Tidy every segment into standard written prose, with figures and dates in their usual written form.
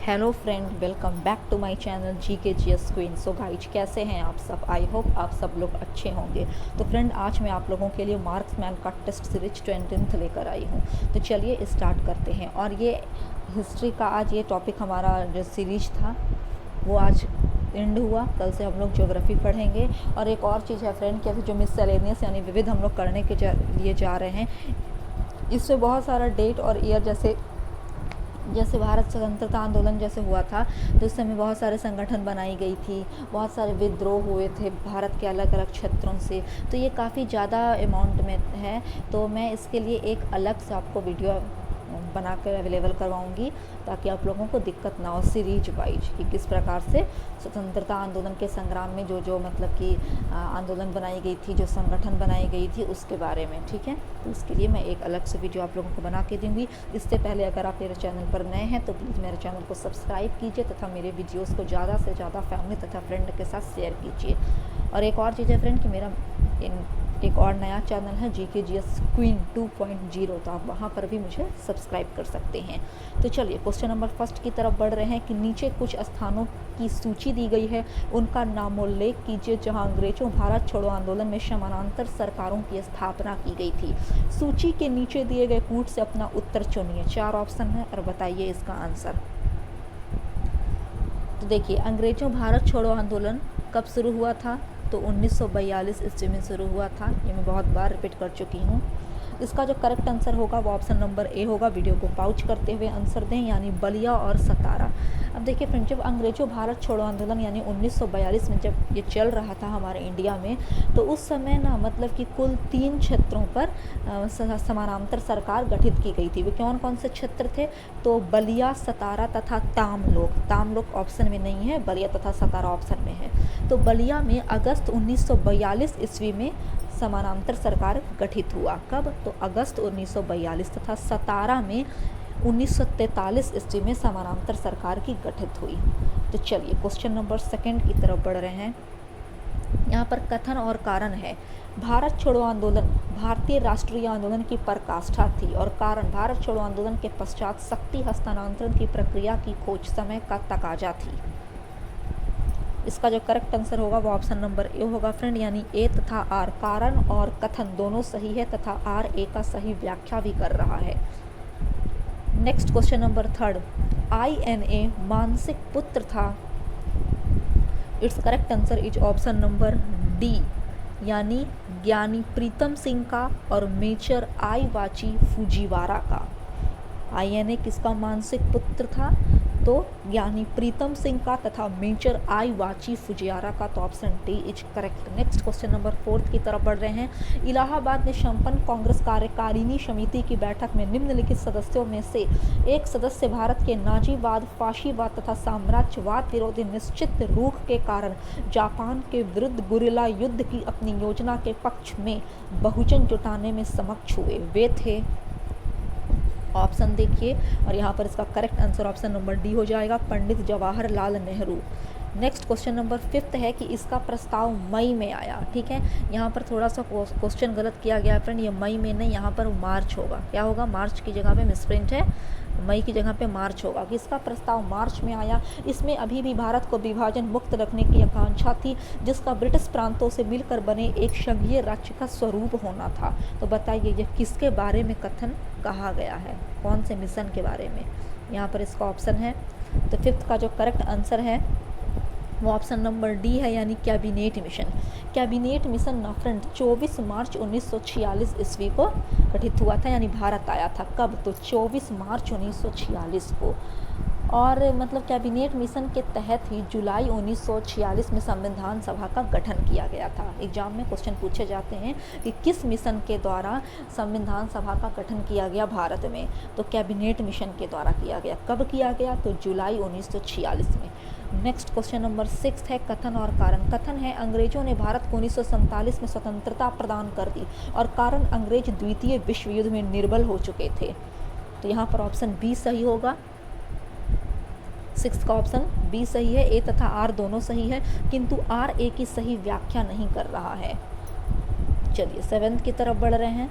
Hello friend, welcome back to my channel GKGS queen. So guys, कैसे हैं आप सब? आई होप आप सब लोग अच्छे होंगे। तो फ्रेंड, आज मैं आप लोगों के लिए मार्क्समैन का टेस्ट सीरीज 20th लेकर आई हूँ। तो चलिए स्टार्ट करते हैं। और ये हिस्ट्री का आज ये टॉपिक हमारा जो सीरीज था वो आज एंड हुआ। कल से हम लोग ज्योग्राफी पढ़ेंगे। और एक और चीज़ है फ्रेंड कि अभी जो मिसलेनियस यानी विविध हम लोग करने के लिए जा रहे हैं, इसमें बहुत सारा डेट और ईयर जैसे भारत स्वतंत्रता आंदोलन जैसे हुआ था तो उस समय बहुत सारे संगठन बनाई गई थी, बहुत सारे विद्रोह हुए थे भारत के अलग अलग क्षेत्रों से। तो ये काफ़ी ज़्यादा अमाउंट में है, तो मैं इसके लिए एक अलग से आपको वीडियो बनाकर अवेलेबल करवाऊंगी ताकि आप लोगों को दिक्कत ना हो सीरीज वाइज कि किस प्रकार से स्वतंत्रता आंदोलन के संग्राम में जो मतलब कि आंदोलन बनाई गई थी, जो संगठन बनाई गई थी उसके बारे में। ठीक है, तो इसके लिए मैं एक अलग से वीडियो आप लोगों को बना के दूँगी। इससे पहले अगर आप मेरे चैनल पर नए हैं तो प्लीज़ मेरे चैनल को सब्सक्राइब कीजिए तथा मेरे वीडियोज़ को ज़्यादा से ज़्यादा फैमिली तथा फ्रेंड के साथ शेयर कीजिए। और एक और चीज़ है फ्रेंड कि मेरा एक और नया चैनल है GKGS क्वीन 2.0, तो आप वहाँ पर भी मुझे सब्सक्राइब कर सकते हैं। तो चलिए क्वेश्चन नंबर फर्स्ट की तरफ बढ़ रहे हैं कि नीचे कुछ स्थानों की सूची दी गई है, उनका नामोल्लेख कीजिए जहाँ अंग्रेजों भारत छोड़ो आंदोलन में समानांतर सरकारों की स्थापना की गई थी। सूची के नीचे दिए गए कूट से अपना उत्तर चुनिए। 4 ऑप्शन है और बताइए इसका आंसर। तो देखिए, अंग्रेजों भारत छोड़ो आंदोलन कब शुरू हुआ था? तो 1942 ईस्वी में शुरू हुआ था। ये मैं बहुत बार रिपीट कर चुकी हूँ। इसका जो करेक्ट आंसर होगा वो ऑप्शन नंबर ए होगा। वीडियो को पाउच करते हुए आंसर दें, यानी बलिया और सतारा। अब देखिए फ्रेंड, जब अंग्रेजों भारत छोड़ो आंदोलन यानी 1942 में जब ये चल रहा था हमारे इंडिया में, तो उस समय ना मतलब कि कुल 3 क्षेत्रों पर समानांतर सरकार गठित की गई थी। वो कौन कौन से क्षेत्र थे? तो बलिया, सतारा तथा तामलोक। तामलोक ऑप्शन में नहीं है, बलिया तथा सतारा ऑप्शन में है। तो बलिया में अगस्त 1942 ईस्वी में समानांतर सरकार गठित हुआ। कब? तो अगस्त 1942। तथा सतारा में 1943 ईस्वी में समानांतर सरकार की गठित हुई। तो चलिए क्वेश्चन नंबर सेकंड की तरफ बढ़ रहे हैं। यहाँ पर कथन और कारण है। भारत छोड़ो आंदोलन भारतीय राष्ट्रीय आंदोलन की पराकाष्ठा थी और कारण भारत छोड़ो आंदोलन के पश्चात शक्ति हस्तांतरण की प्रक्रिया की खोज समय का तकाजा थी। इसका जो करेक्ट आंसर होगा वो ऑप्शन नंबर ए होगा फ्रेंड, यानी ए तथा आर। कारण और कथन दोनों सही है तथा आर ए का सही व्याख्या भी कर रहा है। Next question number third. INA मानसिक पुत्र था। It's correct answer is option number D, यानी ज्ञानी प्रीतम सिंह का और मेजर आई वाची फुजीवारा का। INA किसका मानसिक पुत्र था? तो ज्ञानी प्रीतम सिंह का तथा मेजर आई वाची फुजियारा का। तो option D is correct. Next question number 4 की तरफ बढ़ रहे हैं। इलाहाबाद में संपन्न कांग्रेस कार्यकारिणी समिति की बैठक में निम्नलिखित सदस्यों में से एक सदस्य भारत के नाजीवाद, फाशीवाद तथा साम्राज्यवाद विरोधी निश्चित रूख के कारण जापान के विरुद्ध गुरिल्ला युद्ध की अपनी योजना के पक्ष में बहुजन जुटाने में समक्ष हुए। वे थे, ऑप्शन देखिए, और यहाँ पर इसका correct answer option number D हो जाएगा, Pandit Jawaharlal Nehru. Next question number 5 है कि इसका प्रस्ताव मई में आया। ठीक है, यहाँ पर थोड़ा सा क्वेश्चन गलत किया गया फ्रेंड, ये मई में नहीं, यहाँ पर मार्च होगा। क्या होगा? मार्च की जगह पे मिसप्रिंट है, मई की जगह पे मार्च होगा। कि इसका प्रस्ताव मार्च में आया। इसमें अभी भी भारत को विभाजन मुक्त रखने की आकांक्षा थी, जिसका ब्रिटिश प्रांतों से मिलकर बने एक संघीय राज्य का स्वरूप होना था। तो बताइए ये किसके बारे में कथन कहा गया है? कौन से मिशन के बारे में? यहाँ पर इसका ऑप्शन है। तो 5th का जो करेक्ट आंसर है वो ऑप्शन नंबर डी है, यानी कैबिनेट मिशन। कैबिनेट मिशन ना फ्रेंड 24 मार्च 1946 ईस्वी को गठित हुआ था, यानी भारत आया था। कब? तो 24 मार्च 1946 को। और मतलब कैबिनेट मिशन के तहत ही जुलाई 1946 में संविधान सभा का गठन किया गया था। एग्जाम में क्वेश्चन पूछे जाते हैं कि किस मिशन के द्वारा संविधान सभा का गठन किया गया भारत में? तो कैबिनेट मिशन के द्वारा किया गया। कब किया गया? तो जुलाई 1946 में। नेक्स्ट क्वेश्चन नंबर 6 है कथन और कारण। कथन है अंग्रेजों ने भारत को 1947 में स्वतंत्रता प्रदान कर दी और कारण अंग्रेज द्वितीय विश्व युद्ध में निर्बल हो चुके थे। तो यहाँ पर ऑप्शन बी सही होगा। 6 का ऑप्शन बी सही है। ए तथा आर दोनों सही है, किंतु आर ए की सही व्याख्या नहीं कर रहा है। चलिए 7th की तरफ बढ़ रहे हैं।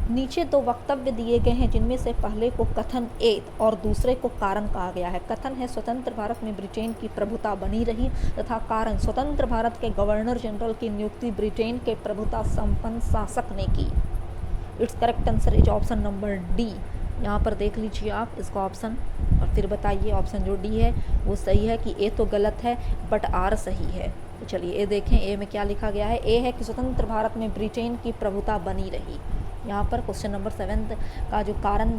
नीचे दो वक्तव्य दिए गए हैं जिनमें से पहले को कथन ए और दूसरे को कारण कहा गया है। कथन है स्वतंत्र भारत में ब्रिटेन की प्रभुता बनी रही तथा कारण स्वतंत्र भारत के गवर्नर जनरल की नियुक्ति ब्रिटेन के प्रभुता संपन्न शासक ने की। It's correct answer is option number D. यहाँ पर देख लीजिए आप इसका ऑप्शन और फिर बताइए ऑप्शन जो डी है वो सही है कि ए तो गलत है बट आर सही है। तो चलिए ए देखें, ए में क्या लिखा गया है। ए है कि स्वतंत्र भारत में ब्रिटेन की प्रभुता बनी रही। यहाँ पर क्वेश्चन नंबर 7 का जो कारण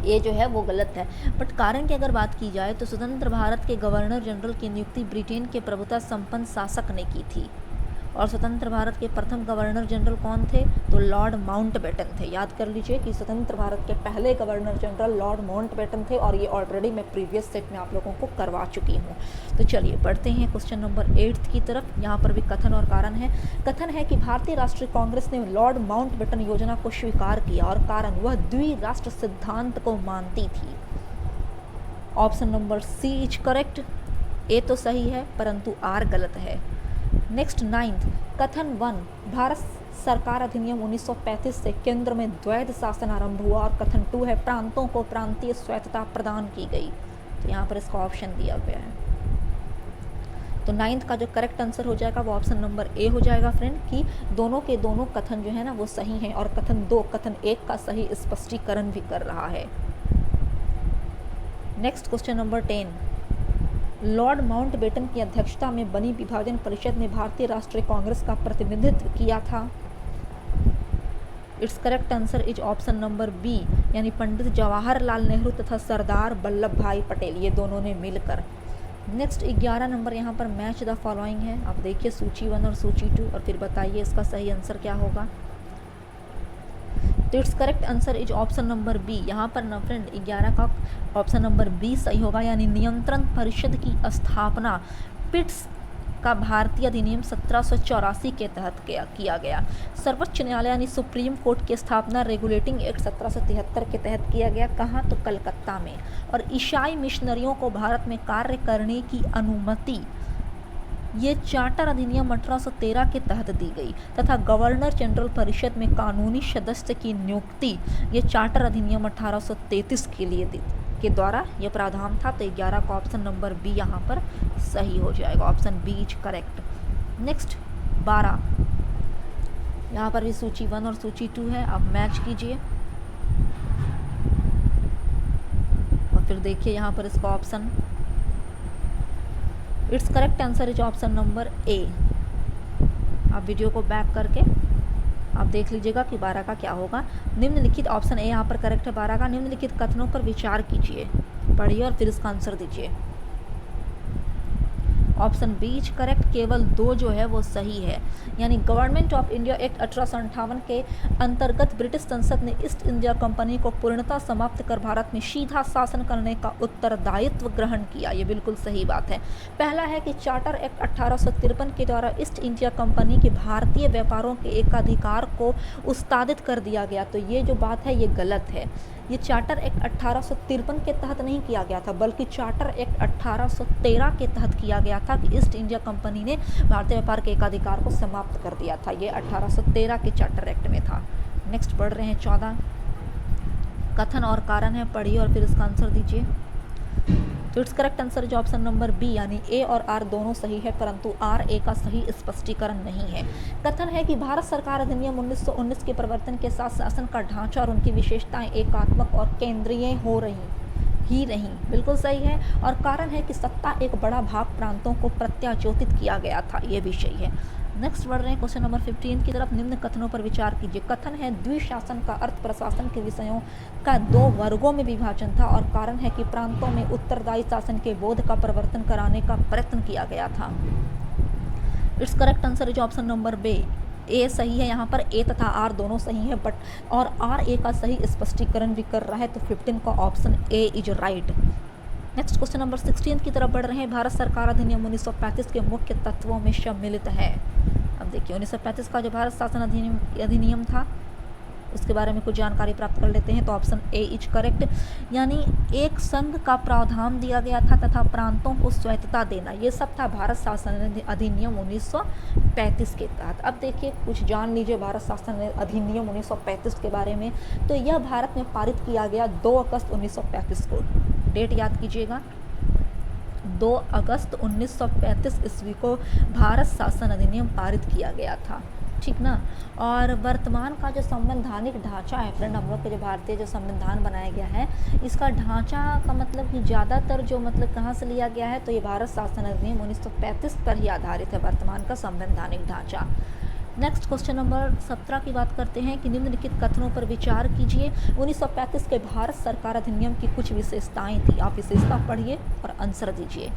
ये जो है वो गलत है, बट कारण की अगर बात की जाए तो स्वतंत्र भारत के गवर्नर जनरल की नियुक्ति ब्रिटेन के प्रभुता संपन्न शासक ने की थी। और स्वतंत्र भारत के प्रथम गवर्नर जनरल कौन थे? तो लॉर्ड माउंटबेटन थे। याद कर लीजिए कि स्वतंत्र भारत के पहले गवर्नर जनरल लॉर्ड माउंटबेटन थे और ये ऑलरेडी मैं प्रीवियस सेट में आप लोगों को करवा चुकी हूँ। तो चलिए बढ़ते हैं क्वेश्चन नंबर 8 की तरफ। यहाँ पर भी कथन और कारण है। कथन है कि भारतीय राष्ट्रीय कांग्रेस ने लॉर्ड माउंटबेटन योजना को स्वीकार किया और कारण वह द्विराष्ट्र सिद्धांत को मानती थी। Option number C is correct. A तो सही है परंतु आर गलत है। नेक्स्ट 9th कथन 1 भारत सरकार अधिनियम 1935 से केंद्र में द्वैध शासन आरंभ हुआ और कथन 2 है प्रांतों को प्रांतीय स्वायत्तता प्रदान की गई। तो यहाँ पर इसका ऑप्शन दिया गया है। तो 9th का जो करेक्ट आंसर हो जाएगा वो ऑप्शन नंबर ए हो जाएगा फ्रेंड, कि दोनों के दोनों कथन जो है ना वो सही हैं और कथन 2 कथन 1 का सही स्पष्टीकरण भी कर रहा है। Next question number 10 Lord Mountbatten की अध्यक्षता में बनी विभाजन परिषद ने भारतीय राष्ट्रीय कांग्रेस का प्रतिनिधित्व किया था। It's correct answer is option number B, यानी पंडित जवाहरलाल नेहरू तथा सरदार वल्लभ भाई पटेल, ये दोनों ने मिलकर। नेक्स्ट 11 नंबर यहाँ पर मैच द फॉलोइंग है। आप देखिए सूची 1 और सूची 2 और फिर बताइए इसका सही आंसर क्या होगा। तो it's correct answer is option number B. यहाँ पर ना फ्रेंड 11 का ऑप्शन नंबर बी सही होगा, यानी नियंत्रण परिषद की स्थापना पिट्स का भारतीय अधिनियम 1784 के तहत किया गया। सर्वोच्च न्यायालय यानी सुप्रीम कोर्ट की स्थापना रेगुलेटिंग एक्ट 1773 के तहत किया गया। कहाँ? तो कलकत्ता में। और ईसाई मिशनरियों को भारत में कार्य करने की अनुमति ये चार्टर अधिनियम 1813 के तहत दी गई तथा गवर्नर जनरल परिषद में कानूनी सदस्य की नियुक्ति ये चार्टर अधिनियम 1833 के लिए के द्वारा ये प्रावधान था। तो 11 का ऑप्शन नंबर बी यहाँ पर सही हो जाएगा। Option B is correct. Next 12 यहाँ पर भी सूची 1 और सूची 2 है। आप मैच कीजिए और फिर देखिए यहाँ पर इसका option it's correct answer is option number ए। आप वीडियो को बैक करके आप देख लीजिएगा कि 12 का क्या होगा। निम्नलिखित ऑप्शन ए यहाँ पर करेक्ट है 12 का। निम्नलिखित कथनों पर विचार कीजिए, पढ़िए और फिर इसका आंसर दीजिए। ऑप्शन बी इज करेक्ट, केवल 2 जो है वो सही है। यानी गवर्नमेंट ऑफ इंडिया एक्ट 1858 के अंतर्गत ब्रिटिश संसद ने ईस्ट इंडिया कंपनी को पूर्णतः समाप्त कर भारत में सीधा शासन करने का उत्तरदायित्व ग्रहण किया। ये बिल्कुल सही बात है। पहला है कि चार्टर एक्ट 1853 के द्वारा ईस्ट इंडिया कंपनी के भारतीय व्यापारों के एकाधिकार को उस्तादित कर दिया गया। तो ये जो बात है ये गलत है। ये चार्टर एक्ट 1853 के तहत नहीं किया गया था, बल्कि चार्टर एक्ट 1813 के तहत किया गया था कि ईस्ट इंडिया कंपनी ने भारतीय व्यापार के एकाधिकार को समाप्त कर दिया था। ये 1813 के चार्टर एक्ट में था। नेक्स्ट बढ़ रहे हैं 14 कथन और कारण है, पढ़िए और फिर इसका आंसर दीजिए। तो it's correct answer is option number B, यानी ए और आर दोनों सही है परंतु आर ए का सही स्पष्टीकरण नहीं है। कथन है कि भारत सरकार अधिनियम 1919 के प्रवर्तन के साथ शासन का ढांचा और उनकी विशेषताएं एकात्मक और केंद्रीय हो रही। बिल्कुल सही है। और कारण है कि सत्ता एक बड़ा भाग प्रांतों को प्रत्याचोदित किया गया था। ये भी सही है। नेक्स्ट बढ़ रहे हैं क्वेश्चन नंबर 15 की तरफ। निम्न कथनों पर विचार कीजिए। कथन है द्विशासन का अर्थ प्रशासन के विषयों का 2 वर्गों में विभाजन था और कारण है कि प्रांतों में उत्तरदायी शासन के बोध का प्रवर्तन कराने का प्रयत्न किया गया था। It's correct answer is option number B. A सही है, यहाँ पर ए तथा आर दोनों सही है, बट और आर ए का सही स्पष्टीकरण भी कर रहा है। तो 15 का option A is right. Next question number 16 की तरफ बढ़ रहे हैं। भारत सरकार अधिनियम 1935 के मुख्य तत्वों में सम्मिलित है। अब देखिए 1935 का जो भारत शासन अधिनियम था उसके बारे में कुछ जानकारी प्राप्त कर लेते हैं। तो ऑप्शन ए इज करेक्ट, यानी एक संघ का प्रावधान दिया गया था तथा प्रांतों को स्वायत्तता देना, ये सब था भारत शासन अधिनियम 1935 के तहत। अब देखिए कुछ जान लीजिए भारत शासन अधिनियम 1935 के बारे में। तो यह भारत में पारित किया गया 2 अगस्त 1935 को। डेट याद कीजिएगा, 2 अगस्त 1935 ईस्वी को भारत शासन अधिनियम पारित किया गया था, ठीक ना। और वर्तमान का जो संवैधानिक ढांचा है फ्रेंड, हम लोग के जो भारतीय जो संविधान बनाया गया है, इसका ढांचा का मतलब कि ज़्यादातर जो मतलब कहाँ से लिया गया है, तो ये भारत शासन अधिनियम 1935 पर ही आधारित है वर्तमान का संवैधानिक ढांचा। नेक्स्ट क्वेश्चन नंबर 17 की बात करते हैं कि निम्नलिखित कथनों पर विचार कीजिए। 1935 के भारत सरकार अधिनियम की कुछ विशेषताएं थी, आप विशेषता पढ़िए और आंसर दीजिए।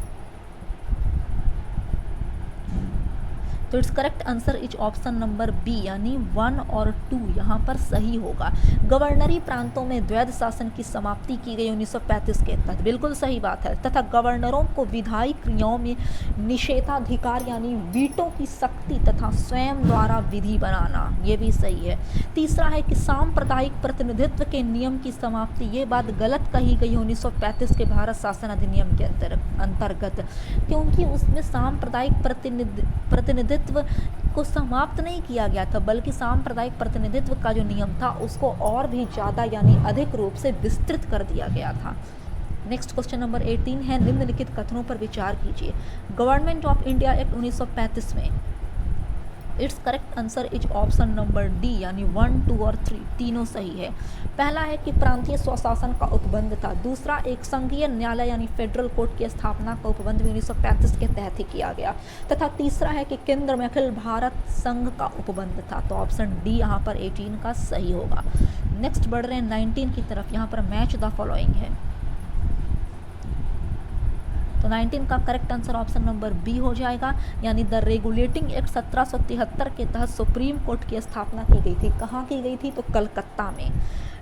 तो it's correct answer is option number B, यानी 1 और 2 यहाँ पर सही होगा। गवर्नरी प्रांतों में द्वैध शासन की समाप्ति की गई 1935 के तहत, बिल्कुल सही बात है। तथा गवर्नरों को विधायी क्रियाओं में निषेधाधिकार यानी वीटो की शक्ति तथा स्वयं द्वारा विधि बनाना, ये भी सही है। तीसरा है कि सांप्रदायिक प्रतिनिधित्व के नियम की समाप्ति, ये बात गलत कही गई 1935 के भारत शासन अधिनियम के अंतर्गत, क्योंकि उसमें सांप्रदायिक प्रतिनिधित्व को समाप्त नहीं किया गया था, बल्कि सांप्रदायिक प्रतिनिधित्व का जो नियम था उसको और भी ज़्यादा यानी अधिक रूप से विस्तृत कर दिया गया था। नेक्स्ट क्वेश्चन नंबर 18 है, निम्नलिखित कथनों पर विचार कीजिए। गवर्नमेंट ऑफ इंडिया एक्ट 1935 में it's correct answer is option number D, यानी 1, 2 और 3 तीनों सही है। पहला है कि प्रांतीय स्वशासन का उपबंध था। दूसरा, एक संघीय न्यायालय यानी फेडरल कोर्ट की स्थापना का उपबंध भी 1935 के तहत ही किया गया। तथा तीसरा है कि केंद्र में अखिल भारत संघ का उपबंध था। तो ऑप्शन डी यहाँ पर 18 का सही होगा। नेक्स्ट बढ़ रहे हैं 19 की तरफ, यहाँ पर मैच द फॉलोइंग है। तो 19 का correct answer option number B हो जाएगा, यानी द रेगुलेटिंग एक्ट 1773 के तहत सुप्रीम कोर्ट की स्थापना की गई थी। कहाँ की गई थी? तो कलकत्ता में।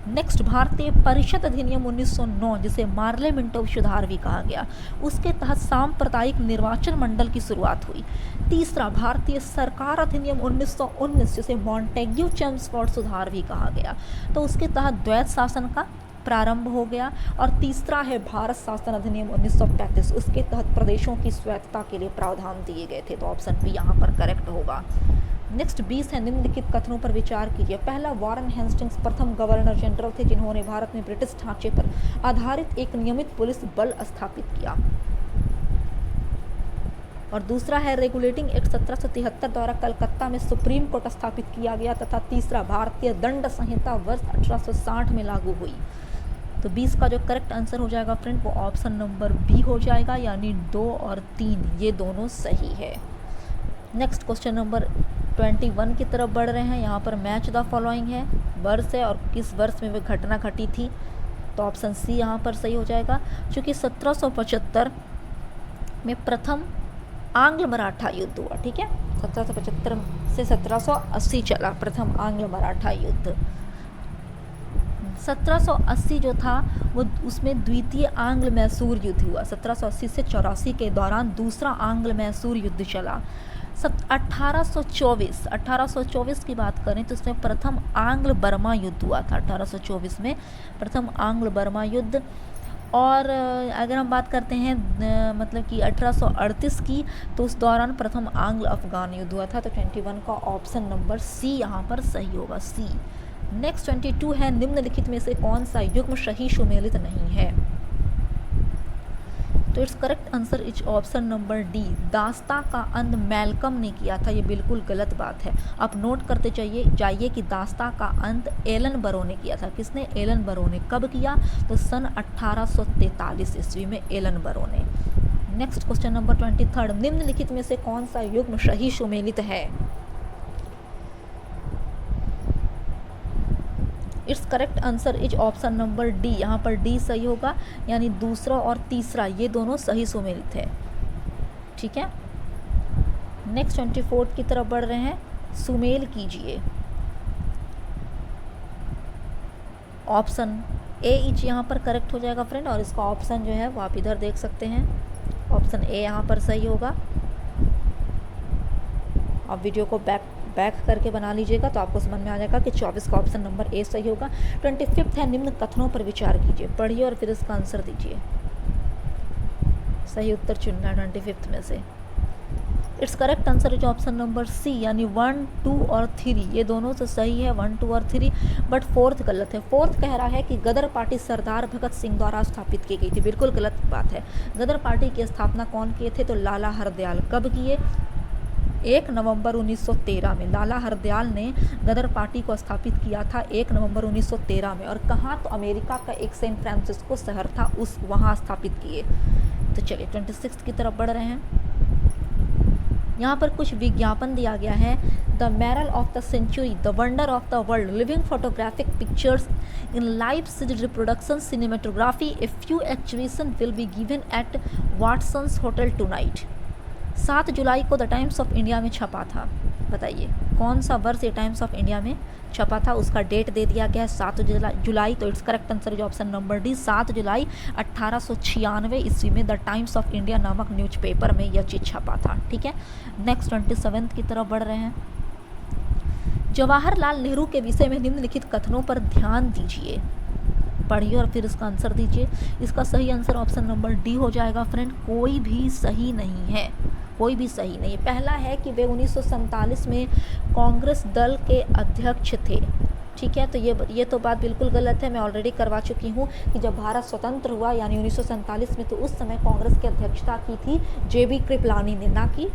नेक्स्ट, भारतीय परिषद अधिनियम 1909, जिसे पार्लियामेंट ऑफ सुधार भी कहा गया, उसके तहत सांप्रदायिक निर्वाचन मंडल की शुरुआत हुई। तीसरा, भारतीय सरकार अधिनियम 1919, जिसे मॉन्टेग्यू चेम्सफोर्ड सुधार भी कहा गया, तो उसके तहत द्वैध शासन का प्रारंभ हो गया। और तीसरा है भारत शासन अधिनियम 1935, उसके तहत प्रदेशों की स्वायत्तता के लिए प्रावधान दिए गए थे। तो ऑप्शन बी यहाँ पर करेक्ट होगा। नेक्स्ट 20 है, निम्नलिखित कथनों पर विचार कीजिए। पहला, वारन हेस्टिंग्स प्रथम गवर्नर जनरल थे जिन्होंने भारत में ब्रिटिश ढांचे पर आधारित एक नियमित पुलिस बल स्थापित किया। और दूसरा है, रेगुलेटिंग एक्ट 1773 द्वारा कलकत्ता में सुप्रीम कोर्ट स्थापित किया गया। तथा तीसरा, भारतीय दंड संहिता वर्ष 1860 में लागू हुई। तो 20 का जो करेक्ट आंसर हो जाएगा फ्रेंड, वो ऑप्शन नंबर बी हो जाएगा, यानी 2 और 3 ये दोनों सही है। नेक्स्ट क्वेश्चन नंबर 21 की तरफ बढ़ रहे हैं। यहाँ पर मैच द फॉलोइंग है, वर्ष है और किस वर्ष में वह घटना घटी थी। तो ऑप्शन सी यहाँ पर सही हो जाएगा, क्योंकि 1775 में प्रथम आंग्ल मराठा युद्ध हुआ। ठीक है, 1775 से 1780 चला प्रथम आंग्ल मराठा युद्ध। 1780 जो था वो उसमें द्वितीय आंग्ल मैसूर युद्ध हुआ। 1780 से 84 के दौरान दूसरा आंग्ल मैसूर युद्ध चला। 1824 की बात करें तो उसमें प्रथम आंग्ल बर्मा युद्ध हुआ था। 1824 में प्रथम आंग्ल बर्मा युद्ध। और अगर हम बात करते हैं मतलब कि 1838 की, तो उस दौरान प्रथम आंग्ल अफगान युद्ध हुआ था। तो 21 का ऑप्शन नंबर सी यहाँ पर सही होगा, सी। नेक्स्ट 22 है, निम्नलिखित में से कौन सा युग्म सही सुमेलित नहीं है। तो it's correct answer is option number D, दास्ता का अंत मैल्कम ने किया था। ये बिल्कुल गलत बात है। आप नोट करते जाइए कि दास्ता का अंत एलन बरो ने किया था। किसने? एलन बरो ने। कब किया? तो सन 1843 ईस्वी में एलन बरो ने। नेक्स्ट क्वेश्चन नंबर 23, निम्नलिखित में से कौन सा युग्म सही सुमेलित है। It's correct answer is option number D, यहाँ पर डी सही होगा, यानी दूसरा और तीसरा ये दोनों सही सुमेलित है। ठीक है, नेक्स्ट 24 की तरफ बढ़ रहे हैं। सुमेल कीजिए। ऑप्शन ए इच यहाँ पर करेक्ट हो जाएगा फ्रेंड, और इसका ऑप्शन जो है वो आप इधर देख सकते हैं। ऑप्शन ए यहाँ पर सही होगा। आप वीडियो को बैक करके बना लीजिएगा तो आपको समझ में आ जाएगा कि 24 का ऑप्शन नंबर ए सही होगा। 25 है, निम्न कथनों पर विचार कीजिए। पढ़िए और फिर इसका आंसर दीजिए। सही उत्तर चुनना है 25 में से। It's correct answer is option number C, यानी 1, 2 और 3 ये दोनों से सही है, 1, 2 और 3, बट फोर्थ गलत है। फोर्थ कह रहा है कि गदर पार्टी सरदार भगत सिंह द्वारा स्थापित की गई थी, बिल्कुल गलत बात है। गदर पार्टी की स्थापना कौन किए थे? तो लाला हरदयाल। कब किए? 1 नवंबर 1913 में लाला हरदयाल ने गदर पार्टी को स्थापित किया था 1 नवंबर 1913 में। और कहाँ? तो अमेरिका का एक सैन फ्रांसिस्को शहर था, उस वहाँ स्थापित किए। तो चलिए 26 की तरफ बढ़ रहे हैं। यहाँ पर कुछ विज्ञापन दिया गया है। The marvel of the century, the wonder of the world, living photographic pictures in live series reproduction cinematography, a few exhibition will be given at Watson's hotel tonight. 7 जुलाई को द टाइम्स ऑफ इंडिया में छपा था। बताइए कौन सा वर्ष ये टाइम्स ऑफ इंडिया में छपा था? उसका डेट दे दिया गया है 7 जुलाई। तो it's correct answer is option number D, 7 जुलाई 1896 ईस्वी में द टाइम्स ऑफ इंडिया नामक न्यूज़पेपर में यह चीज़ छपा था। ठीक है, नेक्स्ट 27 की तरफ बढ़ रहे हैं। जवाहरलाल नेहरू के विषय में निम्नलिखित कथनों पर ध्यान दीजिए, पढ़िए और फिर इसका आंसर दीजिए। इसका सही आंसर ऑप्शन नंबर डी हो जाएगा फ्रेंड, कोई भी सही नहीं है, कोई भी सही नहीं है। पहला है कि वे 1947 में कांग्रेस दल के अध्यक्ष थे। ठीक है, तो ये तो बात बिल्कुल गलत है, मैं ऑलरेडी करवा चुकी हूँ कि जब भारत स्वतंत्र हुआ यानी 1947 में, तो उस समय कांग्रेस की अध्यक्षता की थी JB कृपलानी ने, ना कि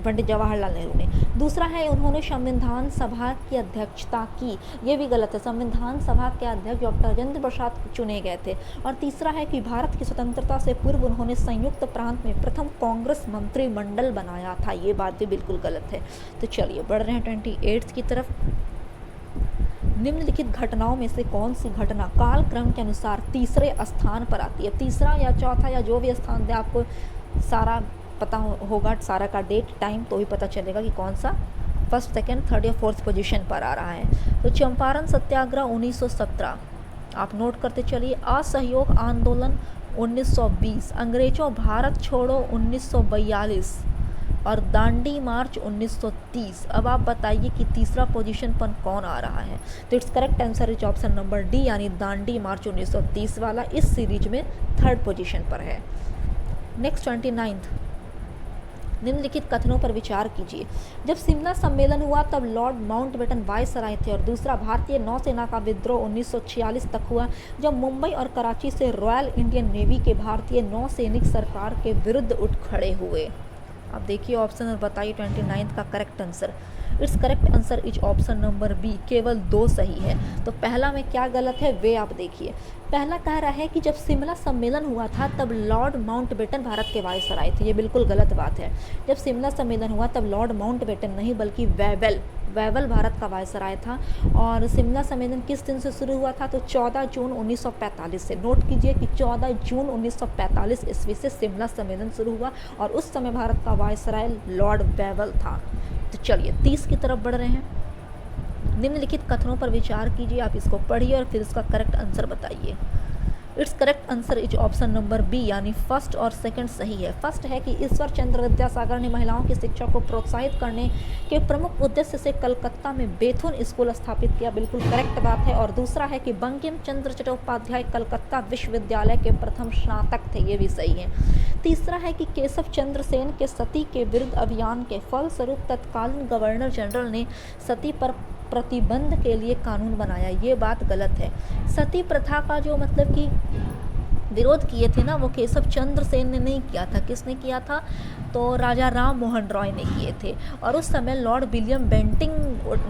पंडित जवाहरलाल नेहरू ने। दूसरा है उन्होंने संविधान सभा की अध्यक्षता की, ये भी गलत है, संविधान सभा के अध्यक्ष डॉक्टर राजेंद्र प्रसाद चुने गए थे। और तीसरा है कि भारत की स्वतंत्रता से पूर्व उन्होंने संयुक्त प्रांत में प्रथम कांग्रेस मंत्रिमंडल बनाया था, ये बात भी बिल्कुल गलत है। तो चलिए बढ़ रहे हैं 28 की तरफ। निम्नलिखित घटनाओं में से कौन सी घटना कालक्रम के अनुसार तीसरे स्थान पर आती है? तीसरा या चौथा या जो भी स्थान दे, आपको सारा पता होगा, सारा का डेट टाइम, तो ही पता चलेगा कि कौन सा फर्स्ट, सेकंड, थर्ड या फोर्थ पोजीशन पर आ रहा है। तो चंपारण सत्याग्रह 1917 आप नोट करते चलिए। असहयोग आंदोलन 1920, अंग्रेजों भारत छोड़ो 1942 और दांडी मार्च 1930। अब आप बताइए कि तीसरा पोजीशन पर कौन आ रहा है? तो it's correct answer is option number D, यानी दांडी मार्च 1930 वाला इस सीरीज में थर्ड पोजीशन पर है। नेक्स्ट 29, निम्नलिखित कथनों पर विचार कीजिए। जब शिमला सम्मेलन हुआ तब लॉर्ड माउंटबेटन वायसराय थे। और दूसरा, भारतीय नौसेना का विद्रोह 1946 तक हुआ, जब मुंबई और कराची से रॉयल इंडियन नेवी के भारतीय नौसैनिक सरकार के विरुद्ध उठ खड़े हुए। अब देखिए ऑप्शन और बताइए 29 का correct answer. It's correct answer is option number B, केवल 2 सही है। तो पहला में क्या गलत है वे आप देखिए। पहला कह रहा है कि जब शिमला सम्मेलन हुआ था तब लॉर्ड माउंटबेटन भारत के वायसराय थे, ये बिल्कुल गलत बात है। जब शिमला सम्मेलन हुआ तब लॉर्ड माउंटबेटन नहीं बल्कि वेवल भारत का वायसराय था। और शिमला सम्मेलन किस दिन से शुरू हुआ था? तो 14 जून 1945 से। नोट कीजिए कि 14 जून 1945 ईस्वी से शिमला सम्मेलन शुरू हुआ और उस समय भारत का वायसराय लॉर्ड वेवल था। तो चलिए 30 की तरफ बढ़ रहे हैं। निम्नलिखित कथनों पर विचार कीजिए, आप इसको पढ़िए और फिर इसका करेक्ट आंसर बताइए। It's correct answer is option number B, यानी फर्स्ट और सेकंड सही है। फर्स्ट है कि ईश्वर चंद्र विद्यासागर ने महिलाओं की शिक्षा को प्रोत्साहित करने के प्रमुख उद्देश्य से कलकत्ता में बेथुन स्कूल स्थापित किया, बिल्कुल करेक्ट बात है। और दूसरा है कि बंकिम चंद्र चट्टोपाध्याय कलकत्ता विश्वविद्यालय के प्रथम स्नातक थे, ये भी सही है। तीसरा है कि केशव चंद्र सेन के सती के विरुद्ध अभियान के फलस्वरूप तत्कालीन गवर्नर जनरल ने सती पर प्रतिबंध के लिए कानून बनाया, ये बात गलत है। सती प्रथा का जो मतलब कि विरोध किए थे ना, वो केशव चंद्र सेन ने नहीं किया था। किसने किया था? तो राजा राम मोहन रॉय ने किए थे। और उस समय लॉर्ड विलियम बेंटिंग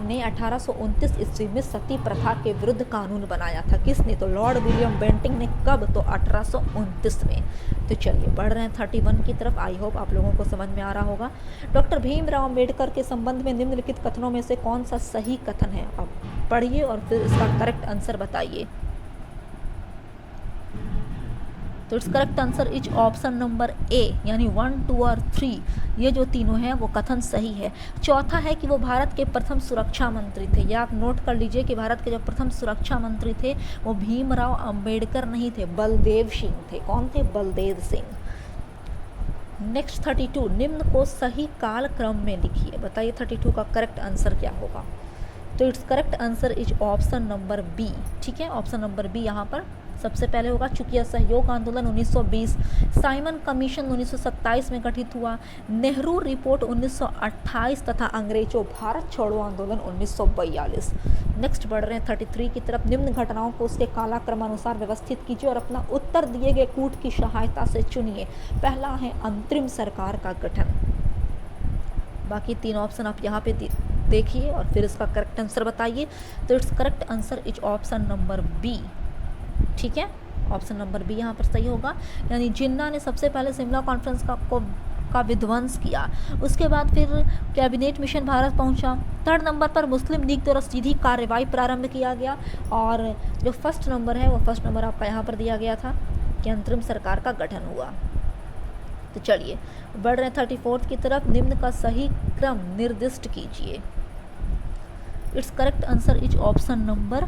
ने 1829 ईस्वी में सती प्रथा के विरुद्ध कानून बनाया था। किसने? तो लॉर्ड विलियम बेंटिंग ने। कब? तो 1829 में। तो चलिए बढ़ रहे हैं 31 की तरफ। आई होप आप लोगों को समझ में आ रहा होगा। डॉक्टर भीमराव अम्बेडकर के संबंध में निम्नलिखित कथनों में से कौन सा सही कथन है? आप पढ़िए और फिर इसका करेक्ट आंसर बताइए। तो it's correct answer is option number ए, यानी 1, 2 और 3 ये जो तीनों हैं वो कथन सही है। चौथा है कि वो भारत के प्रथम सुरक्षा मंत्री थे। यह आप नोट कर लीजिए कि भारत के जो प्रथम सुरक्षा मंत्री थे वो भीमराव अंबेडकर नहीं थे, बलदेव सिंह थे। कौन थे? बलदेव सिंह। नेक्स्ट 32, निम्न को सही काल क्रम में लिखिए। बताइए 32 का करेक्ट आंसर क्या होगा? तो it's correct answer is option number B. ठीक है, ऑप्शन नंबर बी यहाँ पर सबसे पहले होगा चूंकि असहयोग आंदोलन 1920, साइमन कमीशन 1927 में गठित हुआ, नेहरू रिपोर्ट 1928 तथा अंग्रेजों भारत छोड़ो आंदोलन 1942। नेक्स्ट बढ़ रहे हैं 33 की तरफ। निम्न घटनाओं को उसके कालाक्रमानुसार व्यवस्थित कीजिए और अपना उत्तर दिए गए कूट की सहायता से चुनिए। पहला है अंतरिम सरकार का गठन। बाकी 3 ऑप्शन आप यहाँ पे देखिए और फिर इसका करेक्ट आंसर बताइए। तो it's correct answer is option number B. ठीक है, ऑप्शन नंबर बी यहाँ पर सही होगा। यानी जिन्ना ने सबसे पहले शिमला कॉन्फ्रेंस का विध्वंस किया, उसके बाद फिर कैबिनेट मिशन भारत पहुंचा। 3rd नंबर पर मुस्लिम लीग द्वारा सीधी कार्रवाई प्रारंभ किया गया, और जो फर्स्ट नंबर है वो फर्स्ट नंबर आपका यहाँ पर दिया गया था कि अंतरिम सरकार का गठन हुआ। तो चलिए बढ़ रहे हैं 34 की तरफ। निम्न का सही क्रम निर्दिष्ट कीजिए। It's correct answer is option number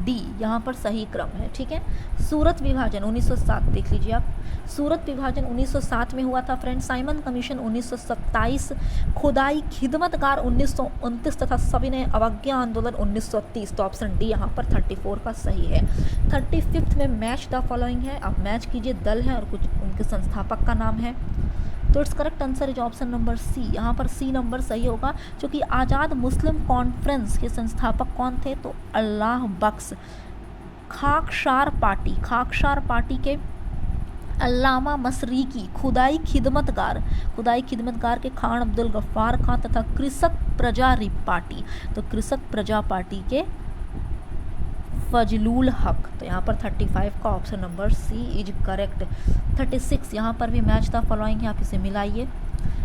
D, यहाँ पर सही क्रम है। ठीक है, सूरत विभाजन 1907 देख लीजिए आप। सूरत विभाजन 1907 में हुआ था फ्रेंड। साइमन कमीशन 1927, खुदाई खिदमतगार 1929 तथा सविनय अवज्ञा आंदोलन 1930। तो ऑप्शन डी यहाँ पर 34 का सही है। 35 में मैच द फॉलोइंग है, आप मैच कीजिए, दल है और कुछ उनके संस्थापक का नाम है। तो it's correct answer is option number C, यहाँ पर सी नंबर सही होगा, क्योंकि आज़ाद मुस्लिम कॉन्फ्रेंस के संस्थापक कौन थे? तो अल्लाह बख्श खाकसार पार्टी के अल्लामा मशरिकी, खुदाई खिदमतगार के खान अब्दुल गफ्फार खान तथा कृषक प्रजा पार्टी, तो कृषक प्रजा पार्टी के फजलुल हक। तो यहाँ पर 35 का option number C is correct. 36 यहाँ पर भी मैच द फॉलोइंग है, आप इसे मिलाइए।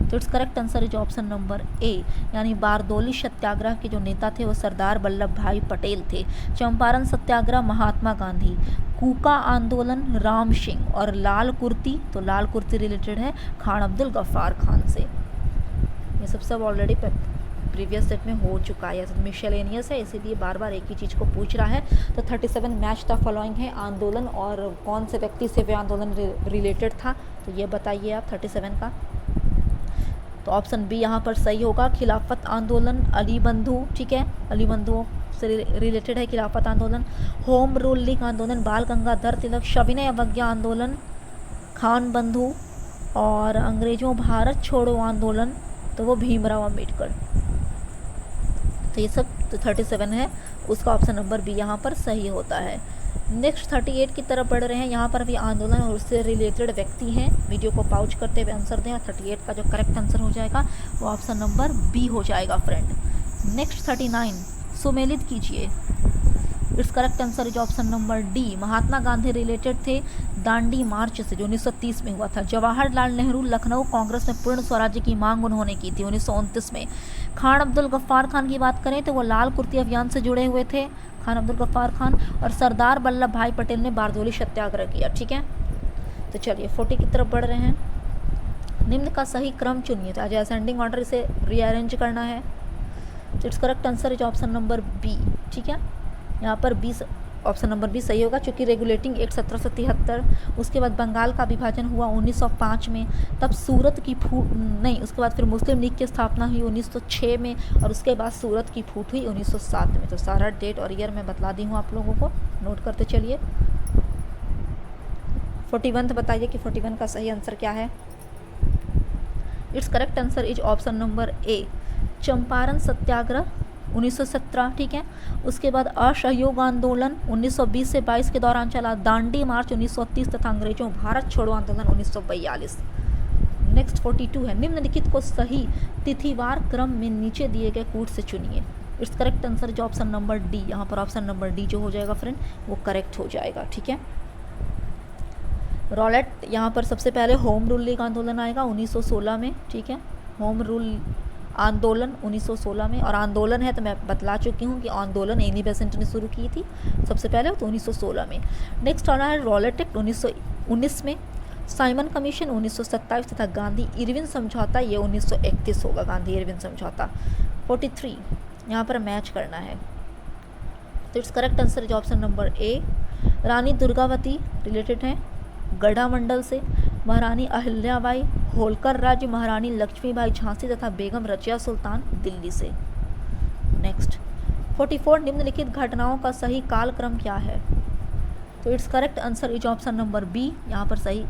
तो it's correct answer is option number ए, यानी बारदोली सत्याग्रह के जो नेता थे वो सरदार वल्लभ भाई पटेल थे। चंपारण सत्याग्रह महात्मा गांधी, कूका आंदोलन राम सिंह, और लाल कुर्ती, तो लाल कुर्ती रिलेटेड है खान अब्दुल गफ्फार खान से। ये सब ऑलरेडी प्रीवियस सेट में हो चुका है, मिशेलेनियस है, इसीलिए बार बार एक ही चीज़ को पूछ रहा है। तो 37 मैच द फॉलोइंग है आंदोलन, और कौन से व्यक्ति से वे आंदोलन रिलेटेड था, तो ये बताइए आप 37 का। तो ऑप्शन बी यहाँ पर सही होगा, खिलाफत आंदोलन अली बंधु। ठीक है, अली बंधुओं से रिलेटेड है खिलाफत आंदोलन। होम रूल लीग आंदोलन बाल गंगाधर तिलक, सविनय अवज्ञा आंदोलन खान बंधु, और अंग्रेजों भारत छोड़ो आंदोलन तो वो भीमराव अम्बेडकर। तो ये सब तो 37 है, उसका ऑप्शन नंबर बी यहाँ पर सही होता है। नेक्स्ट 38 की तरफ बढ़ रहे हैं। यहाँ पर भी आंदोलन और उससे रिलेटेड व्यक्ति हैं। वीडियो को पाउच करते हुए आंसर दें। 38 का जो करेक्ट आंसर हो जाएगा वो ऑप्शन नंबर बी हो जाएगा फ्रेंड। नेक्स्ट 39 सुमेलित कीजिए। It's correct answer is option number D, Mahatma Gandhi related थे दांडी मार्च से जो 1930 में हुआ था। जवाहरलाल नेहरू लखनऊ कांग्रेस में पूर्ण स्वराज्य की मांग उन्होंने की थी 1929 में। खान अब्दुल गफ्फार खान की बात करें तो वो लाल कुर्ती अभियान से जुड़े हुए थे, खान अब्दुल गफ्फार खान, और सरदार वल्लभ भाई पटेल ने बारदोली सत्याग्रह किया। ठीक है, तो चलिए 40 की तरफ बढ़ रहे हैं। निम्न का सही क्रम चुनिए, तो आज असेंडिंग ऑर्डर इसे रीअरेंज करना है। तो it's correct answer is option number B. ठीक है, यहाँ पर 20 ऑप्शन नंबर बी सही होगा, क्योंकि रेगुलेटिंग एक्ट 1773, उसके बाद बंगाल का विभाजन हुआ 1905 में, तब सूरत की फूट नहीं, उसके बाद फिर मुस्लिम लीग की स्थापना हुई 1906 में, और उसके बाद सूरत की फूट हुई 1907 में। तो सारा डेट और ईयर मैं बतला दी हूँ आप लोगों को, नोट करते चलिए। 41 बताइए कि 41 का सही आंसर क्या है। It's correct answer is option number A, Champaran Satyagraha 1917। ठीक है, उसके बाद असहयोग आंदोलन 1920 से 22 के दौरान चला, दांडी मार्च 1930 तथा अंग्रेजों भारत छोड़ो आंदोलन 1942। नेक्स्ट 42 है, निम्नलिखित को सही तिथिवार क्रम में नीचे दिए गए कूट से चुनिए। इट्स करेक्ट आंसर जो ऑप्शन नंबर डी, यहाँ पर ऑप्शन नंबर डी जो हो जाएगा फ्रेंड वो करेक्ट हो जाएगा। ठीक है, रॉलेट यहाँ पर सबसे पहले होम रूल लीग आंदोलन आएगा 1916 में। ठीक है, होम रूल आंदोलन 1916 में, और आंदोलन है तो मैं बतला चुकी हूँ कि आंदोलन एनी बेसेंट ने शुरू की थी सबसे पहले, तो 1916 में। नेक्स्ट आ रहा है रॉलेट एक्ट 1919 में, साइमन कमीशन 1927 तथा गांधी इरविन समझौता ये 1931 होगा, गांधी इरविन समझौता। 43 यहाँ पर मैच करना है। तो it's correct answer is option number A, Rani Durgavati related है गढ़ा मंडल से, महारानी अहिल्याबाई होलकर राज्य, महारानी लक्ष्मीबाई झांसी तथा बेगम रजिया सुल्तान दिल्ली से। नेक्स्ट 44 निम्नलिखित घटनाओं का सही कालक्रम क्या है। तो it's correct answer is option number B, यहाँ पर सही।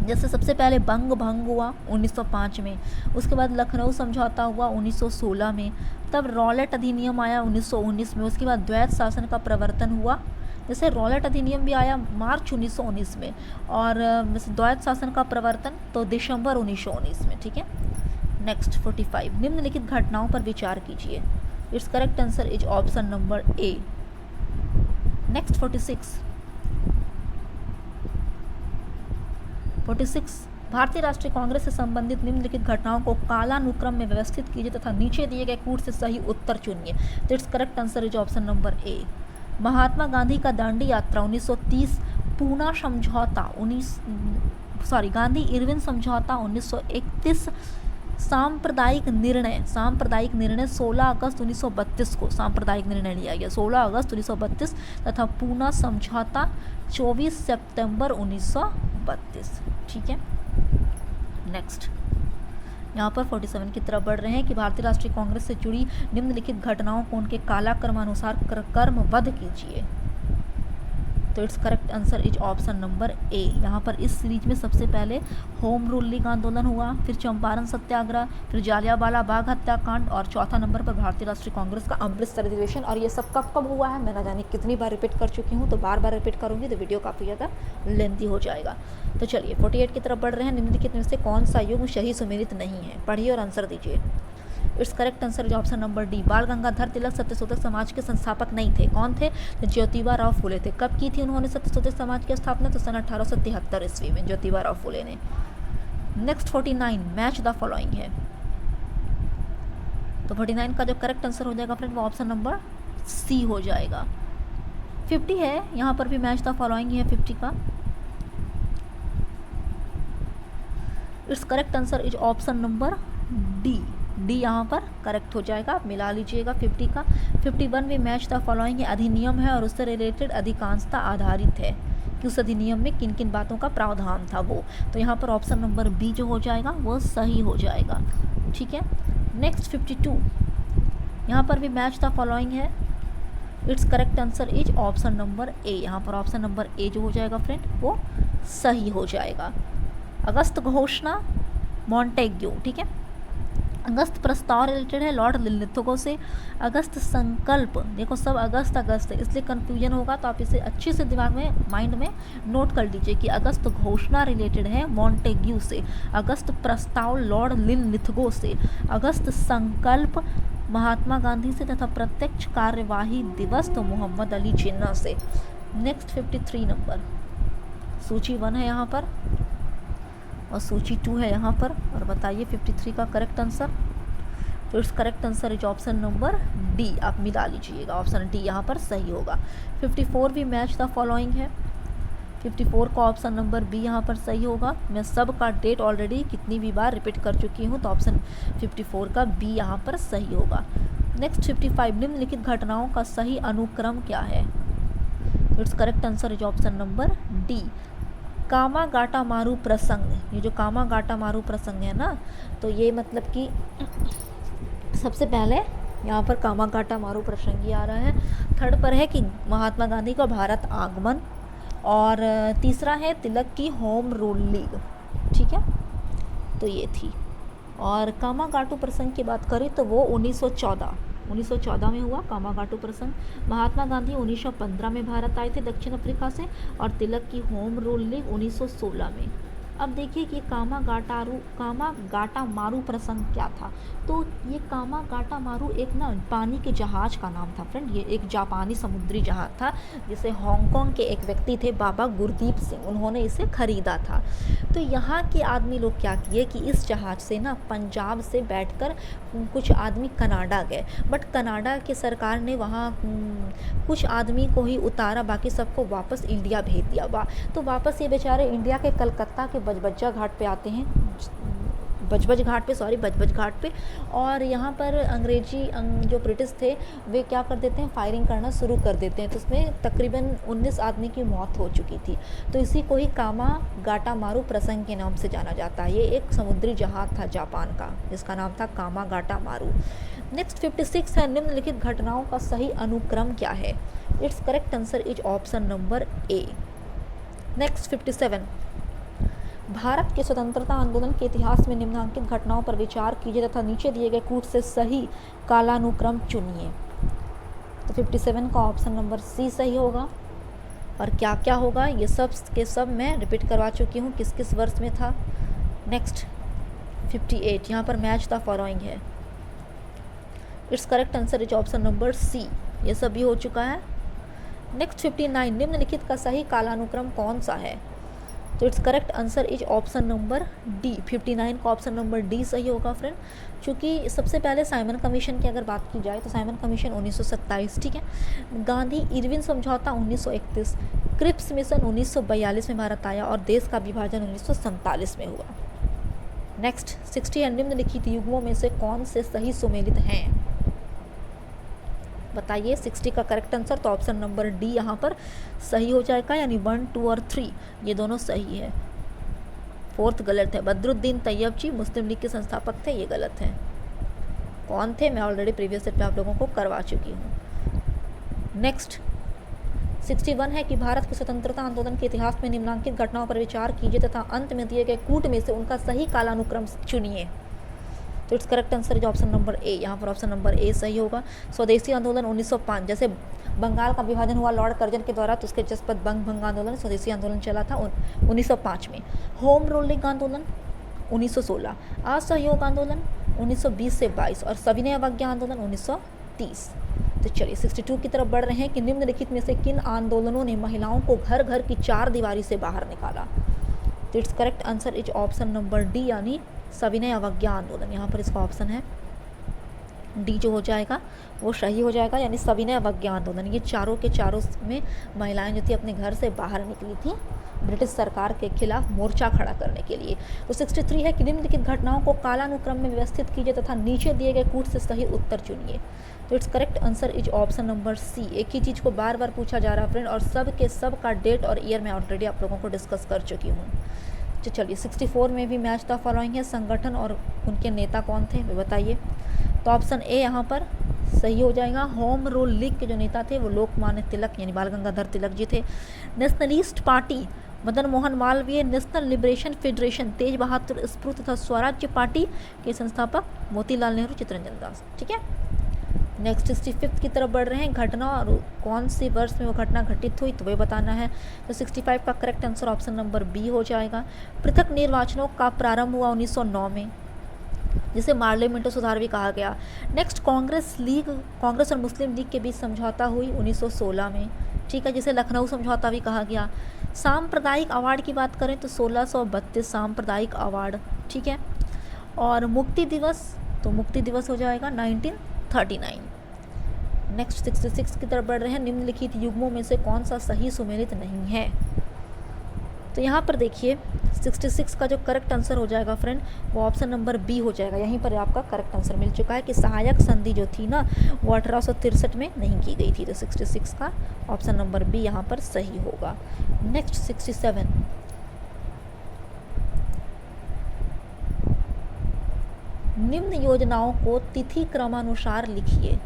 जैसे सबसे पहले बंग भंग हुआ 1905 में, उसके बाद लखनऊ समझौता हुआ 1916 में, तब रॉलेट अधिनियम आया 1919 में, उसके बाद द्वैत शासन का प्रवर्तन हुआ। जैसे रॉलेट अधिनियम भी आया मार्च 1919 में, और जैसे द्वैत शासन का प्रवर्तन तो दिसंबर 1919 में। ठीक है, नेक्स्ट 45, निम्नलिखित घटनाओं पर विचार कीजिए। It's correct answer is option number A. Next 46, भारतीय राष्ट्रीय कांग्रेस से संबंधित निम्नलिखित घटनाओं को कालानुक्रम में व्यवस्थित कीजिए तथा नीचे दिए गए कूट से सही उत्तर चुनिए। तो it's correct answer is option number A. Mahatma Gandhi का दांडी यात्रा 1930, पूना समझौता गांधी इरविन समझौता 1931, सांप्रदायिक निर्णय 16 अगस्त 1932 को सांप्रदायिक निर्णय लिया गया 16 अगस्त 1932 तथा पूना समझौता 24 सितंबर 1932। ठीक है, नेक्स्ट यहाँ पर 47 की तरफ बढ़ रहे हैं कि भारतीय राष्ट्रीय कांग्रेस से जुड़ी निम्नलिखित घटनाओं को उनके कालाक्रमानुसार क्रमबद्ध कीजिए। तो it's correct answer is option number ए। यहाँ पर इस सीरीज में सबसे पहले होम रूल लीग आंदोलन हुआ, फिर चंपारण सत्याग्रह, फिर जालियांवाला बाग हत्याकांड, और चौथा नंबर पर भारतीय राष्ट्रीय कांग्रेस का अमृतसर अधिवेशन। और ये सब कब कब हुआ है मैं ना जाने कितनी बार रिपीट कर चुकी हूँ, तो बार बार रिपीट करूँगी तो वीडियो काफ़ी ज़्यादा लेंथी हो जाएगा। तो चलिए 48 की तरफ बढ़ रहे हैं। निम्नलिखित में से कौन सा युग सही सुमेलित नहीं है, पढ़िए और आंसर दीजिए। It's correct answer is option number D. बाल गंगाधर तिलक सत्यशोधक समाज के संस्थापक नहीं थे। कौन थे? ज्योतिबा राव फुले थे। कब की थी उन्होंने सत्यशोधक समाज की स्थापना? तो सन 1873 ईस्वी में ज्योतिबा राव फुले ने। नेक्स्ट 49, मैच द फॉलोइंग है। तो 49 का जो करेक्ट आंसर हो जाएगा फ्रेंड वो ऑप्शन नंबर सी हो जाएगा। 50 है, यहाँ पर भी मैच द फॉलोइंग है 50 का। It's correct answer is option number D. D यहाँ पर करेक्ट हो जाएगा, आप मिला लीजिएगा 50 का। 51 भी मैच द फॉलोइंग है, अधिनियम है और उससे रिलेटेड अधिकांशता आधारित है कि उस अधिनियम में किन किन बातों का प्रावधान था वो। तो यहाँ पर ऑप्शन नंबर बी जो हो जाएगा वो सही हो जाएगा। ठीक है, नेक्स्ट 52, यहाँ पर भी मैच द फॉलोइंग है। It's correct answer is option number ए। यहाँ पर ऑप्शन नंबर ए जो हो जाएगा फ्रेंड वो सही हो जाएगा। अगस्त घोषणा मॉन्टेग्यू, ठीक है। अगस्त प्रस्ताव रिलेटेड है लॉर्ड लिथगो से। अगस्त संकल्प, देखो सब अगस्त अगस्त है इसलिए कंफ्यूजन होगा, तो आप इसे अच्छे से दिमाग में माइंड में नोट कर लीजिए कि अगस्त घोषणा रिलेटेड है मॉन्टेग्यू से। अगस्त प्रस्ताव लॉर्ड लिथगो से। अगस्त संकल्प महात्मा गांधी से तथा प्रत्यक्ष कार्यवाही दिवस तो मोहम्मद अली जिन्ना से। नेक्स्ट 53 नंबर, सूची 1 है यहाँ पर और सूची 2 है यहाँ पर। और बताइए 53 का करेक्ट आंसर। तो it's correct answer is option number D, आप मिला लीजिएगा, ऑप्शन डी यहाँ पर सही होगा। 54 भी मैच द फॉलोइंग है। 54 का ऑप्शन नंबर बी यहाँ पर सही होगा। मैं सब का डेट ऑलरेडी कितनी भी बार रिपीट कर चुकी हूँ, तो ऑप्शन 54 का बी यहाँ पर सही होगा। नेक्स्ट 55, निम्नलिखित घटनाओं का सही अनुक्रम क्या है? It's correct answer is option number D, कामागाटा मारू प्रसंग। ये जो कामागाटा मारू प्रसंग है ना, तो ये मतलब कि सबसे पहले यहाँ पर कामागाटा मारू प्रसंग ही आ रहा है। थर्ड पर है कि महात्मा गांधी का भारत आगमन, और तीसरा है तिलक की होम रूल लीग, ठीक है। तो ये थी। और कामागाटू प्रसंग की बात करें तो वो 1914 में हुआ कामागाटू प्रसंग। महात्मा गांधी 1915 में भारत आए थे दक्षिण अफ्रीका से, और तिलक की होम रूल लीग 1916 में। अब देखिए कि कामागाटा मारू प्रसंग क्या था। तो ये कामागाटा मारू एक ना पानी के जहाज का नाम था फ्रेंड। ये एक जापानी समुद्री जहाज था जिसे हांगकांग के एक व्यक्ति थे बाबा गुरदीप सिंह, उन्होंने इसे खरीदा था। तो यहाँ के आदमी लोग क्या किए कि इस जहाज से ना पंजाब से बैठकर कुछ आदमी कनाडा गए, बट कनाडा की सरकार ने वहाँ कुछ आदमी को ही उतारा, बाकी सबको वापस इंडिया भेज दिया। तो वापस ये बेचारे इंडिया के कलकत्ता के बजबज्जा घाट पे आते हैं, बजबज घाट पे, बजबज घाट पे। और यहाँ पर अंग्रेजी जो ब्रिटिश थे वे क्या कर देते हैं, फायरिंग करना शुरू कर देते हैं। तो उसमें तकरीबन 19 आदमी की मौत हो चुकी थी। तो इसी को ही कामागाटामारू प्रसंग के नाम से जाना जाता है। ये एक समुद्री जहाज था जापान का जिसका नाम था कामागाटामारू। नेक्स्ट 56 है, निम्नलिखित घटनाओं का सही अनुक्रम क्या है? It's correct answer is option number A. Next 57, Bharat के स्वतंत्रता आंदोलन के इतिहास में निम्नलिखित घटनाओं पर विचार कीजिए तथा नीचे दिए गए कूट से सही कालानुक्रम चुनिए। तो 57 का ऑप्शन नंबर सी सही होगा। और क्या क्या होगा ये सब के सब मैं रिपीट करवा चुकी हूँ किस किस वर्ष में था। नेक्स्ट 58, यहाँ पर मैच द फॉलोइंग है। It's correct answer is option number C, ये सब भी हो चुका है। नेक्स्ट 59, निम्नलिखित का सही कालानुक्रम कौन सा है? तो it's correct answer is option number D. 59 का ऑप्शन नंबर डी सही होगा फ्रेंड। क्योंकि सबसे पहले साइमन कमीशन की अगर बात की जाए तो साइमन कमीशन 1927, ठीक है। गांधी इरविन समझौता 1931, क्रिप्स मिशन 1942 में भारत आया और देश का विभाजन 1947 में हुआ। नेक्स्ट 60 है, निम्नलिखित युग्मों में से कौन से सही सुमेलित हैं? बताइए 60 का करेक्ट आंसर। तो ऑप्शन नंबर डी यहाँ पर सही हो जाएगा, यानी 1, 2 और 3 ये दोनों सही है। 4th गलत है। बदरुद्दीन तैयब जी मुस्लिम लीग के संस्थापक थे, ये गलत है। कौन थे मैं ऑलरेडी प्रीवियस सेट पे आप लोगों को करवा चुकी हूँ। नेक्स्ट 61 है कि भारत के स्वतंत्रता आंदोलन के इतिहास में निम्नलिखित घटनाओं पर विचार कीजिए तथा अंत में दिए गए कूट में से उनका सही कालानुक्रम चुनिए। तो it's correct answer is option number ए, यहाँ पर ऑप्शन नंबर ए सही होगा। स्वदेशी आंदोलन 1905, जैसे बंगाल का विभाजन हुआ लॉर्ड कर्जन के द्वारा तो उसके जसपत बंग भंग आंदोलन स्वदेशी आंदोलन चला था 1905 में। होम रूलिंग आंदोलन 1916, असहयोग आंदोलन 1920 से 22 और सविनय अवज्ञा आंदोलन 1930। तो चलिए 62 की तरफ बढ़ रहे हैं कि निम्नलिखित में से किन आंदोलनों ने महिलाओं को घर घर की 4 दीवारी से बाहर निकाला? तो it's correct answer is option number D, यानी सविनय अवज्ञा आंदोलन। यहाँ पर इसका ऑप्शन है डी, जो हो जाएगा वो सही हो जाएगा, यानी सविनय अवज्ञा आंदोलन। ये चारों के चारों में महिलाएं जो थी अपने घर से बाहर निकली थी ब्रिटिश सरकार के खिलाफ मोर्चा खड़ा करने के लिए। तो 63 है कि निम्नलिखित घटनाओं को कालानुक्रम में व्यवस्थित कीजिए तथा नीचे दिए गए कूट से सही उत्तर चुनिए। तो it's correct answer is option number C. एक ही चीज़ को बार बार पूछा जा रहा है फ्रेंड, और सब के सब का डेट और ईयर मैं ऑलरेडी आप लोगों को डिस्कस कर चुकी हूँ। तो चलिए 64 में भी मैच द फॉलोइंग है। संगठन और उनके नेता कौन थे वे बताइए। तो ऑप्शन ए यहाँ पर सही हो जाएगा। होम रूल लीग के जो नेता थे वो लोकमान्य तिलक यानी बाल गंगाधर तिलक जी थे। Nationalist party Madan Mohan Malaviya, national liberation federation Tej Bahadur Sapru तथा स्वराज्य पार्टी के संस्थापक मोतीलाल नेहरू, चित्तरंजन दास, ठीक है। नेक्स्ट 65 की तरफ बढ़ रहे हैं। घटना और कौन सी वर्ष में वो घटना घटित हुई तो वह बताना है। तो 65 का correct answer option number B हो जाएगा। पृथक निर्वाचनों का प्रारंभ हुआ 1909 में, जिसे पार्लियामेंटो सुधार भी कहा गया। नेक्स्ट कांग्रेस और मुस्लिम लीग के बीच समझौता हुई 1916 में, ठीक है, जिसे लखनऊ समझौता भी कहा गया। सांप्रदायिक अवार्ड की बात करें तो 1632 सांप्रदायिक अवार्ड, ठीक है। और मुक्ति दिवस, तो मुक्ति दिवस हो जाएगा 1939। नेक्स्ट 66 की तरफ बढ़ रहे हैं। निम्नलिखित युग्मों में से कौन सा सही सुमेलित नहीं है? तो यहाँ पर देखिए 66 का जो करेक्ट आंसर हो जाएगा फ्रेंड वो ऑप्शन नंबर बी हो जाएगा। यहीं पर आपका करेक्ट आंसर मिल चुका है कि सहायक संधि जो थी ना वो 1863 में नहीं की गई थी। तो 66 का ऑप्शन नंबर बी यहाँ पर सही होगा। नेक्स्ट 67, निम्न योजनाओं को तिथि क्रमानुसार लिखिए।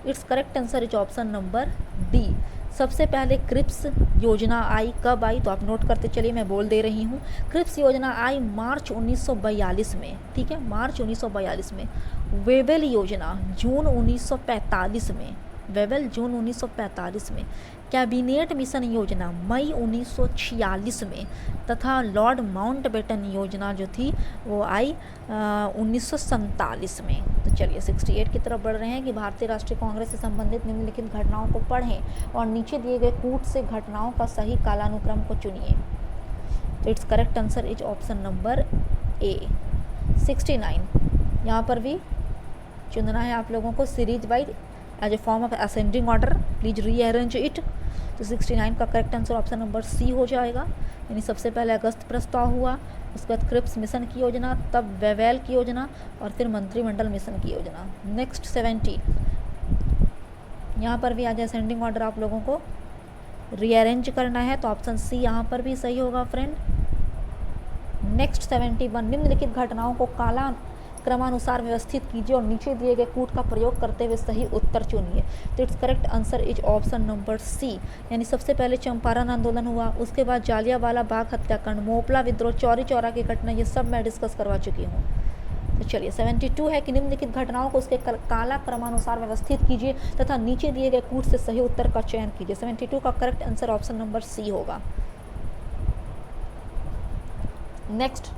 It's correct answer is option number D. सबसे पहले क्रिप्स योजना आई, कब आई तो आप नोट करते चलिए, मैं बोल दे रही हूँ। क्रिप्स योजना आई मार्च 1942 में, ठीक है, मार्च 1942 में। वेबल योजना जून 1945 में, वेबल जून 1945 में। कैबिनेट मिशन योजना मई 1946 में, तथा लॉर्ड माउंटबेटन योजना जो थी वो आई 1947 में। तो चलिए 68 की तरफ बढ़ रहे हैं कि भारतीय राष्ट्रीय कांग्रेस से संबंधित निम्नलिखित घटनाओं को पढ़ें और नीचे दिए गए कूट से घटनाओं का सही कालानुक्रम को चुनिए। तो it's correct answer is option number A 69। यहाँ पर भी चुनना है आप लोगों को series wise as a form of ascending order, please rearrange it. तो 69 का correct answer option number C हो जाएगा, यानी सबसे पहले अगस्त प्रस्ताव हुआ, उसके बाद क्रिप्स मिशन की योजना, तब वेवेल की योजना और फिर मंत्रिमंडल मिशन की योजना। नेक्स्ट 70, यहाँ पर भी आज असेंडिंग ऑर्डर आप लोगों को रीअरेंज करना है, तो ऑप्शन सी यहाँ पर भी सही होगा फ्रेंड। नेक्स्ट 71, निम्नलिखित घटनाओं को काला क्रमानुसार व्यवस्थित कीजिए और नीचे दिए गए कूट का प्रयोग करते हुए सही उत्तर चुनिए। तो it's correct answer is option number C, यानी सबसे पहले चंपारण आंदोलन हुआ, उसके बाद जालियांवाला बाग हत्याकांड, मोपला विद्रोह, चौरी चौरा की घटना, ये सब मैं डिस्कस करवा चुकी हूँ। तो चलिए 72 है कि निम्नलिखित घटनाओं को उसके काला क्रमानुसार व्यवस्थित कीजिए तथा नीचे दिए गए कूट से सही उत्तर का चयन कीजिए। 72 का correct answer option number C होगा। नेक्स्ट,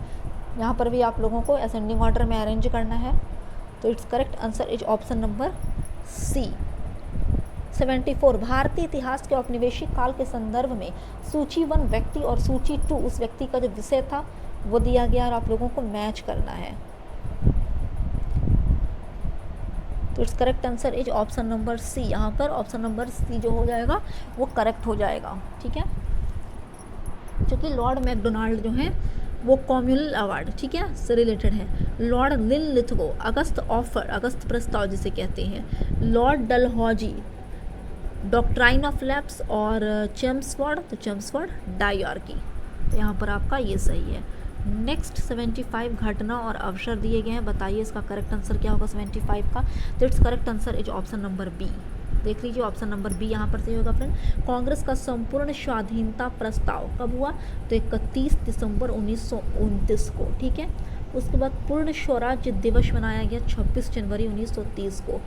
यहाँ पर भी आप लोगों को असेंडिंग ऑर्डर में अरेंज करना है, तो it's correct answer is option number C. 74, भारतीय इतिहास के औपनिवेशिक काल के संदर्भ में सूची 1 व्यक्ति और सूची 2 उस व्यक्ति का जो विषय था वो दिया गया और आप लोगों को मैच करना है। तो it's correct answer is option number C. यहाँ पर ऑप्शन नंबर सी जो हो जाएगा वो करेक्ट हो जाएगा, ठीक है। क्योंकि लॉर्ड मैकडोनाल्ड जो है वो कॉम्यूनल अवार्ड, ठीक है, से रिलेटेड है। लॉर्ड लिनलिथगो, अगस्त ऑफर, अगस्त प्रस्ताव जिसे कहते हैं, Lord Dalhousie, doctrine of lapse, और चेम्सफोर्ड, तो चेम्सफोर्ड डायआर्की। तो यहाँ पर आपका ये सही है। नेक्स्ट 75, घटना और अवसर दिए गए हैं, बताइए इसका करेक्ट आंसर क्या होगा 75 का। तो it's correct answer is option number B. देख लीजिए ऑप्शन नंबर बी यहाँ पर सही होगा फ्रेंड। कांग्रेस का संपूर्ण स्वाधीनता प्रस्ताव कब हुआ, तो 31 दिसंबर 1929 को, ठीक है। उसके बाद पूर्ण स्वराज्य दिवस मनाया गया 26 जनवरी 1930 को।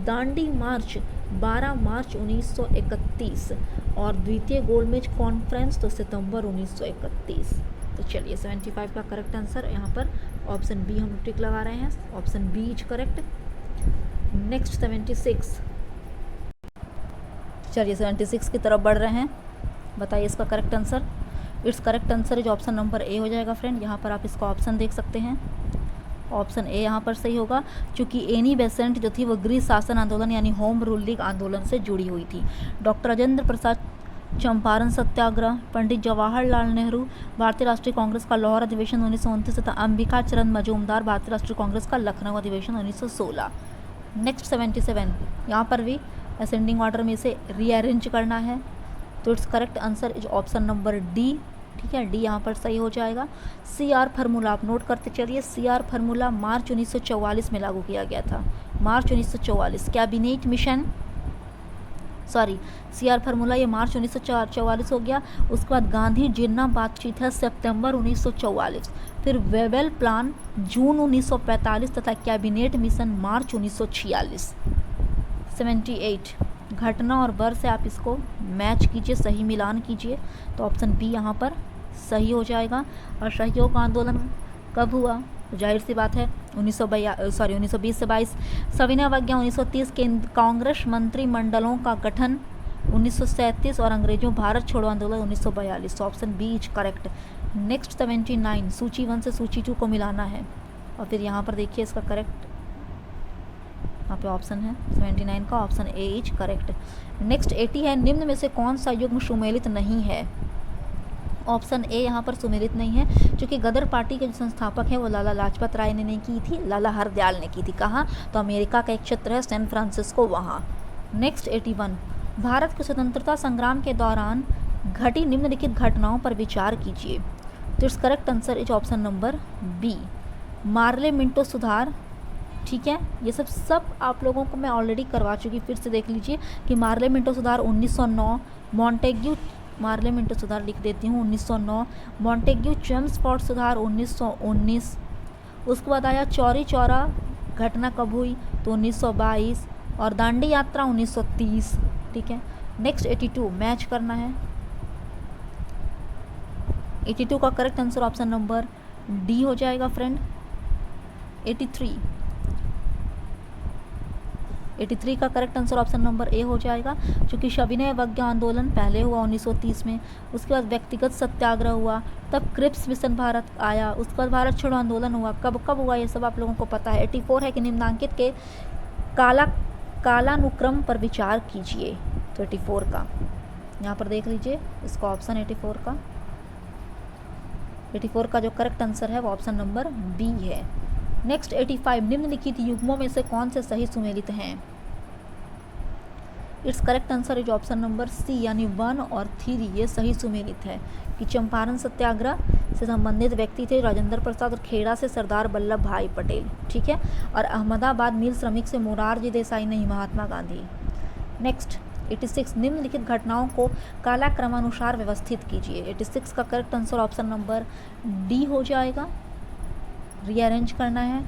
दांडी मार्च 12 मार्च 1931 और द्वितीय गोलमेज कॉन्फ्रेंस तो सितंबर 1931। तो चलिए 75 का करेक्ट आंसर यहाँ पर ऑप्शन बी हम टिक लगा रहे हैं, option B is correct. Next 76, चलिए 76 की तरफ बढ़ रहे हैं, बताइए इसका correct answer. It's correct answer is option number A हो जाएगा फ्रेंड। यहाँ पर आप इसका ऑप्शन देख सकते हैं, ऑप्शन ए यहाँ पर सही होगा, क्योंकि एनी बेसेंट जो थी वो गृह शासन आंदोलन यानी होम रूल लीग आंदोलन से जुड़ी हुई थी। डॉक्टर राजेंद्र प्रसाद चंपारण सत्याग्रह, पंडित जवाहरलाल नेहरू, भारतीय राष्ट्रीय कांग्रेस का लाहौर अधिवेशन 1929 तथा अंबिका चरण मजूमदार, भारतीय राष्ट्रीय कांग्रेस का लखनऊ अधिवेशन 1916। नेक्स्ट 77, यहाँ पर भी असेंडिंग ऑर्डर में इसे रीअरेंज करना है, तो it's correct answer is option number D, ठीक है, डी यहाँ पर सही हो जाएगा। CR फार्मूला आप नोट करते चलिए। CR फार्मूला मार्च 1944 में लागू किया गया था, मार्च 1944। Cabinet mission, sorry, CR formula ये मार्च 1944 हो गया। उसके बाद गांधी जिन्ना बातचीत है सितंबर 1944, फिर वेवेल प्लान जून 1945 तथा कैबिनेट मिशन मार्च 1946। 78, घटना और वर्ष से आप इसको मैच कीजिए, सही मिलान कीजिए, तो ऑप्शन बी यहाँ पर सही हो जाएगा। और सहयोग आंदोलन कब हुआ, तो जाहिर सी बात है 1920 से 22। सविनय अवज्ञा 1930, कांग्रेस मंत्रिमंडलों का गठन 1937 और अंग्रेजों भारत छोड़ो आंदोलन 1942, तो option B is correct. Next 79, सूची 1 से सूची 2 को मिलाना है, और फिर यहाँ पर देखिए इसका करेक्ट यहाँ पे ऑप्शन है 79 का, option A is correct. Next 80 है, निम्न में से कौन सा युग्म सुमेलित नहीं है। ऑप्शन ए यहाँ पर सुमेलित नहीं है, क्योंकि गदर पार्टी के जो संस्थापक हैं वो लाला लाजपत राय ने नहीं की थी, लाला हरदयाल ने की थी। कहाँ, तो अमेरिका का एक क्षेत्र है सैन फ्रांसिस्को, वहाँ। नेक्स्ट 81, भारत के स्वतंत्रता संग्राम के दौरान घटी निम्नलिखित घटनाओं पर विचार कीजिए। तो it's correct answer is option number B, Morley Minto सुधार, ठीक है। ये सब आप लोगों को मैं ऑलरेडी करवा चुकी, फिर से देख लीजिए कि मार्ले मिंटो सुधार 1909, मॉन्टेग्यू, मार्ले मिंटो सुधार लिख देती हूँ 1909, मॉन्टेग्यू चेम्सफोर्ड सुधार 1919। उसके बाद आया चौरी चौरा घटना कब हुई, तो 1922, और दांडी यात्रा 1930, ठीक है। नेक्स्ट 82, मैच करना है। 82 का correct answer option number D हो जाएगा फ्रेंड। 83 का correct answer option number A हो जाएगा, क्योंकि सविनय अवज्ञा आंदोलन पहले हुआ 1930 में, उसके बाद व्यक्तिगत सत्याग्रह हुआ, तब क्रिप्स मिशन भारत आया, उसके बाद भारत छोड़ो आंदोलन हुआ। कब कब हुआ ये सब आप लोगों को पता है। 84 है कि निम्नांकित के कालानुक्रम पर विचार कीजिए, तो 84 का यहाँ पर देख लीजिए इसका ऑप्शन 84 का। 84 का जो करेक्ट आंसर है वो ऑप्शन नंबर बी है। नेक्स्ट 85, निम्नलिखित युग्मों में से कौन से सही सुमेलित हैं? It's correct answer is option number C, यानी 1 और 3 ये सही सुमेलित है कि चंपारण सत्याग्रह से संबंधित व्यक्ति थे राजेंद्र प्रसाद और खेड़ा से सरदार वल्लभ भाई पटेल, ठीक है, और अहमदाबाद मिल श्रमिक से मोरारजी देसाई नहीं, महात्मा गांधी। नेक्स्ट 86, निम्नलिखित घटनाओं को कालाक्रमानुसार व्यवस्थित कीजिए। 86 का correct answer option number D हो जाएगा, रीअरेंज करना है।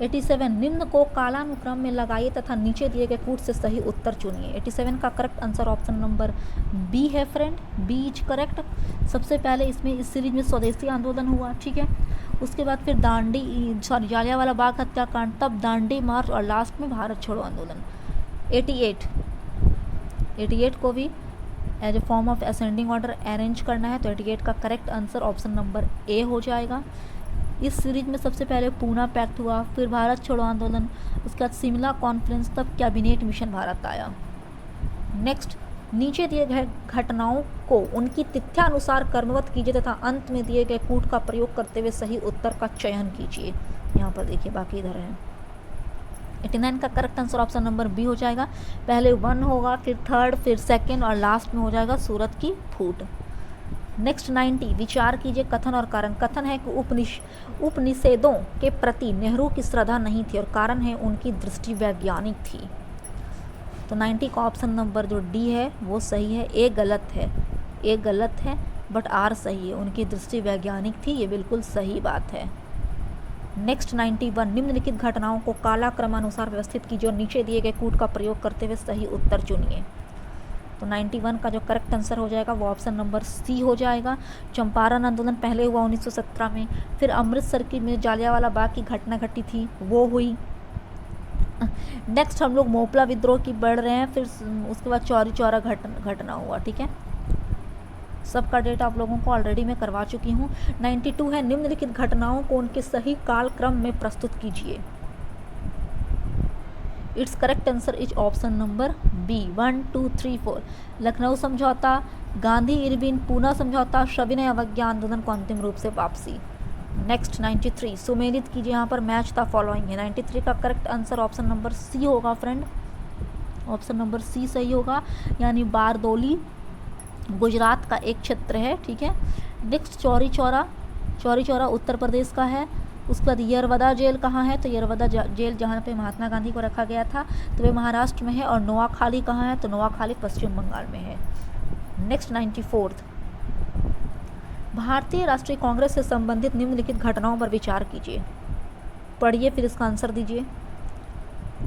87, निम्न को कालानुक्रम में लगाइए तथा नीचे दिए गए कूट से सही उत्तर चुनिए। 87 का correct answer option number B है फ्रेंड, बी इज करेक्ट। सबसे पहले इसमें इस सीरीज में स्वदेशी आंदोलन हुआ, ठीक है, उसके बाद फिर जालियांवाला बाग हत्याकांड, तब दांडी मार्च और लास्ट में भारत छोड़ो आंदोलन। 88 को भी as a form of ascending order arrange करना है, तो 88 का correct answer option number A हो जाएगा। इस सीरीज में सबसे पहले पूना पैक्ट हुआ, फिर भारत छोड़ो आंदोलन, उसके बाद शिमला कॉन्फ्रेंस, तब कैबिनेट मिशन भारत आया। नेक्स्ट, नीचे दिए गए घटनाओं को उनकी तिथ्यानुसार क्रमबद्ध कीजिए तथा अंत में दिए गए कूट का प्रयोग करते हुए सही उत्तर का चयन कीजिए। यहाँ पर देखिए, बाकी इधर है। 89 का correct answer option number B हो जाएगा। पहले 1 होगा, फिर 3rd, फिर 2nd और लास्ट में हो जाएगा सूरत की फूट। नेक्स्ट 90, विचार कीजिए कथन और कारण। कथन है कि उपनिषेधों के प्रति नेहरू की श्रद्धा नहीं थी और कारण है उनकी दृष्टि वैज्ञानिक थी। तो 90 का ऑप्शन नंबर जो डी है वो सही है, ए गलत है बट आर सही है, उनकी दृष्टि वैज्ञानिक थी, ये बिल्कुल सही बात है। नेक्स्ट 91, निम्नलिखित घटनाओं को कालाक्रमानुसार व्यवस्थित कीजिए और नीचे दिए गए कूट का प्रयोग करते हुए सही उत्तर चुनिए। तो 91 का जो करेक्ट आंसर हो जाएगा वो ऑप्शन नंबर सी हो जाएगा। चंपारण आंदोलन पहले हुआ 1917 में, फिर अमृतसर की में जालियांवाला बाग की घटना घटी थी वो हुई। नेक्स्ट हम लोग मोपला विद्रोह की बढ़ रहे हैं, फिर उसके बाद चौरी चौरा घटना हुआ, ठीक है। सबका डेटा आप लोगों को ऑलरेडी मैं करवा चुकी हूँ। 92 है, निम्नलिखित घटनाओं को उनके सही कालक्रम में प्रस्तुत कीजिए। It's correct answer is option number B, 1, 2, 3, 4। Lucknow समझौता, गांधी इरविन, पूना समझौता, सविनय अवज्ञा आंदोलन को अंतिम रूप से वापसी। नेक्स्ट 93, सुमेलित कीजिए, यहाँ पर मैच द फॉलोइंग है। 93 का correct answer option number C होगा फ्रेंड, ऑप्शन नंबर सी सही होगा, यानी बारदोली गुजरात का एक क्षेत्र है, ठीक है। नेक्स्ट चौरी चौरा उत्तर प्रदेश का है। उसके बाद यरवदा जेल कहाँ है, तो यरवदा जेल जहाँ पे महात्मा गांधी को रखा गया था तो वे महाराष्ट्र में है। और नोआखाली कहाँ है, तो नोआखाली पश्चिम बंगाल में है। नेक्स्ट 94, भारतीय राष्ट्रीय कांग्रेस से संबंधित निम्नलिखित घटनाओं पर विचार कीजिए। पढ़िए फिर इसका आंसर दीजिए।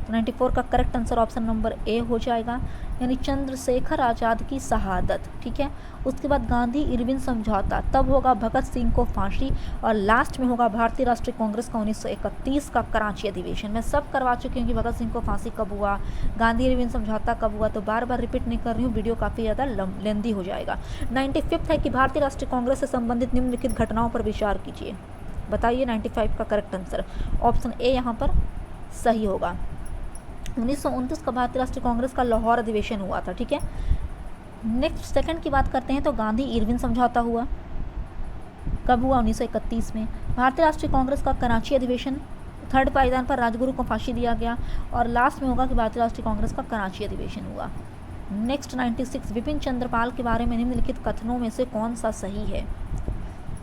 94 का correct answer option number A हो जाएगा, यानी चंद्रशेखर आज़ाद की शहादत, ठीक है। उसके बाद गांधी इरविन समझौता, तब होगा भगत सिंह को फांसी, और लास्ट में होगा भारतीय राष्ट्रीय कांग्रेस का 1931 का कराची अधिवेशन। मैं सब करवा चुकी हूँ कि भगत सिंह को फांसी कब हुआ, गांधी इरविन समझौता कब हुआ, तो बार बार रिपीट नहीं कर रही हूँ, वीडियो काफ़ी ज़्यादा लेंदी हो जाएगा। 95 है कि भारतीय राष्ट्रीय कांग्रेस से संबंधित निम्नलिखित घटनाओं पर विचार कीजिए। बताइए 95 का करेक्ट आंसर ऑप्शन ए यहाँ पर सही होगा। 1929 का भारतीय राष्ट्रीय कांग्रेस का लाहौर अधिवेशन हुआ था, ठीक है। नेक्स्ट सेकंड की बात करते हैं तो गांधी इरविन समझौता हुआ, कब हुआ, 1931 में। भारतीय राष्ट्रीय कांग्रेस का कराची अधिवेशन, 3rd पायदान पर राजगुरु को फांसी दिया गया, और लास्ट में होगा कि भारतीय राष्ट्रीय कांग्रेस का कराची अधिवेशन हुआ। नेक्स्ट 96, विपिन चंद्रपाल के बारे में निम्नलिखित कथनों में से कौन सा सही है,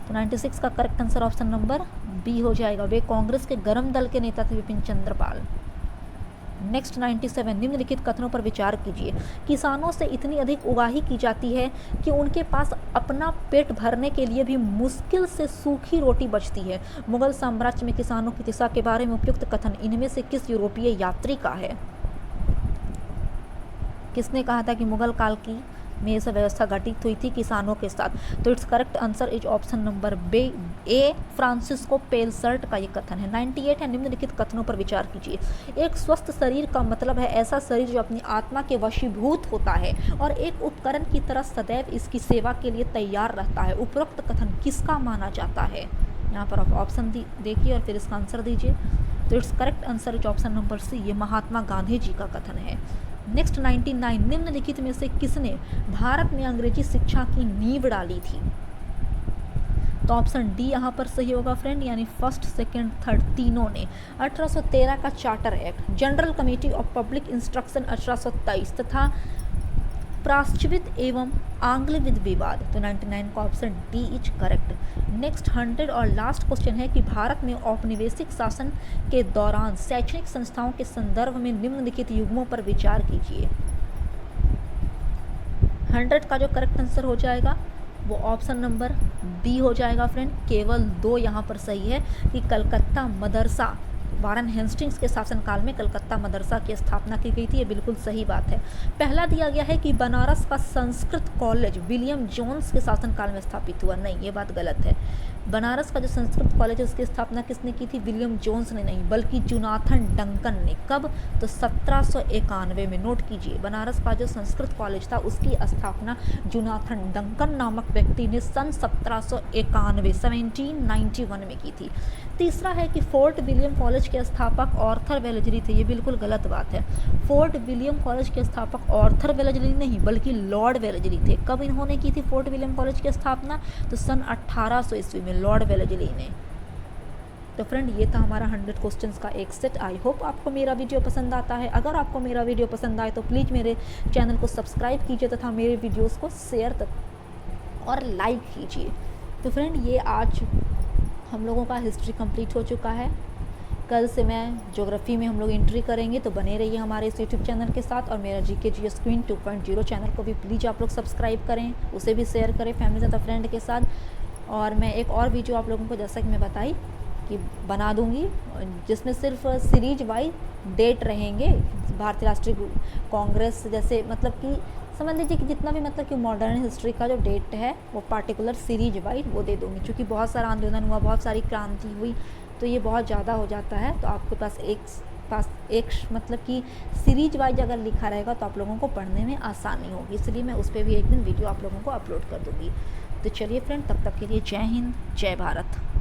तो 96 का correct answer option number B हो जाएगा, वे कांग्रेस के गरम दल के नेता थे विपिन चंद्रपाल। नेक्स्ट 97, निम्नलिखित कथनों पर विचार कीजिए। किसानों से इतनी अधिक उगाही की जाती है कि उनके पास अपना पेट भरने के लिए भी मुश्किल से सूखी रोटी बचती है। मुगल साम्राज्य में किसानों की दशा के बारे में उपयुक्त कथन इनमें से किस यूरोपीय यात्री का है? किसने कहा था कि मुगल काल की में यह सब व्यवस्था घटित हुई थी किसानों के साथ? तो it's correct answer is option number A, Francisco Pelsaert का ये कथन है। 98 है, निम्नलिखित कथनों पर विचार कीजिए। एक स्वस्थ शरीर का मतलब है ऐसा शरीर जो अपनी आत्मा के वशीभूत होता है और एक उपकरण की तरह सदैव इसकी सेवा के लिए तैयार रहता है। उपरोक्त कथन किसका माना जाता है? यहाँ पर आप ऑप्शन देखिए और फिर इसका आंसर दीजिए। तो it's correct answer is option number C, ये महात्मा गांधी जी का कथन है। नेक्स्ट 99, निम्नलिखित में से किसने भारत में अंग्रेजी शिक्षा की नींव डाली थी? तो ऑप्शन डी यहाँ पर सही होगा फ्रेंड, यानी फर्स्ट सेकंड थर्ड तीनों ने। 1813 का charter act, general committee of public instruction 1823 तथा प्राश्चित एवं आंग्ल विद विवाद, तो 99 का option D is correct. Next 100 और लास्ट क्वेश्चन है कि भारत में औपनिवेशिक शासन के दौरान शैक्षणिक संस्थाओं के संदर्भ में निम्नलिखित युग्मों पर विचार कीजिए। 100 का जो करेक्ट आंसर हो जाएगा वो ऑप्शन नंबर बी हो जाएगा फ्रेंड। केवल 2 यहाँ पर सही है कि कलकत्ता मदरसा, वारन हेस्टिंग्स के शासनकाल में कलकत्ता मदरसा की स्थापना की गई थी, ये बिल्कुल सही बात है। पहला दिया गया है कि बनारस का संस्कृत कॉलेज विलियम जोन्स के शासनकाल में स्थापित हुआ, नहीं ये बात गलत है। बनारस का जो संस्कृत कॉलेज है उसकी स्थापना किसने की थी? विलियम जोन्स ने नहीं, बल्कि जोनाथन डंकन ने। कब? तो 1791 में। नोट कीजिए, बनारस का जो संस्कृत कॉलेज था उसकी स्थापना जोनाथन डंकन नामक व्यक्ति ने सन 1791 में की थी। तीसरा है कि फोर्ट विलियम कॉलेज के स्थापक आर्थर वेलेस्ली थे, ये बिल्कुल गलत बात है। फोर्ट विलियम कॉलेज के स्थापक आर्थर वेलेस्ली नहीं बल्कि लॉर्ड वेलेस्ली थे। कब इन्होंने की थी फोर्ट विलियम कॉलेज की स्थापना? तो सन 1800 ईस्वी में लॉर्ड वेलेस्ली ने। तो फ्रेंड ये था हमारा 100 क्वेश्चंस का एक सेट। आई होप आपको मेरा वीडियो पसंद आता है। अगर आपको मेरा वीडियो पसंद आए तो प्लीज़ मेरे चैनल को सब्सक्राइब कीजिए तथा मेरे वीडियोस को शेयर और लाइक कीजिए। तो फ्रेंड ये आज हम लोगों का हिस्ट्री कंप्लीट हो चुका है। कल से मैं ज्योग्राफी में हम लोग एंट्री करेंगे, तो बने रहिए हमारे इस यूट्यूब चैनल के साथ। और मेरा जीके जीएस क्वीन 2.0 चैनल को भी प्लीज़ आप लोग सब्सक्राइब करें, उसे भी शेयर करें फैमिली तथा फ्रेंड के साथ। और मैं एक और वीडियो आप लोगों को जैसा कि मैं बताई कि बना दूंगी, जिसमें सिर्फ सीरीज वाइज डेट रहेंगे भारतीय राष्ट्रीय कांग्रेस जैसे, मतलब कि समझ लीजिए कि जितना भी मतलब कि मॉडर्न हिस्ट्री का जो डेट है वो पार्टिकुलर सीरीज वाइज वो दे दूँगी। क्योंकि बहुत सारा आंदोलन हुआ, बहुत सारी क्रांति हुई, तो ये बहुत ज़्यादा हो जाता है। तो आपके पास एक मतलब कि सीरीज वाइज अगर लिखा रहेगा तो आप लोगों को पढ़ने में आसानी होगी, इसलिए मैं उस पर भी एक दिन वीडियो आप लोगों को अपलोड कर दूँगी। तो चलिए फ्रेंड, तब तक के लिए जय हिंद, जय भारत।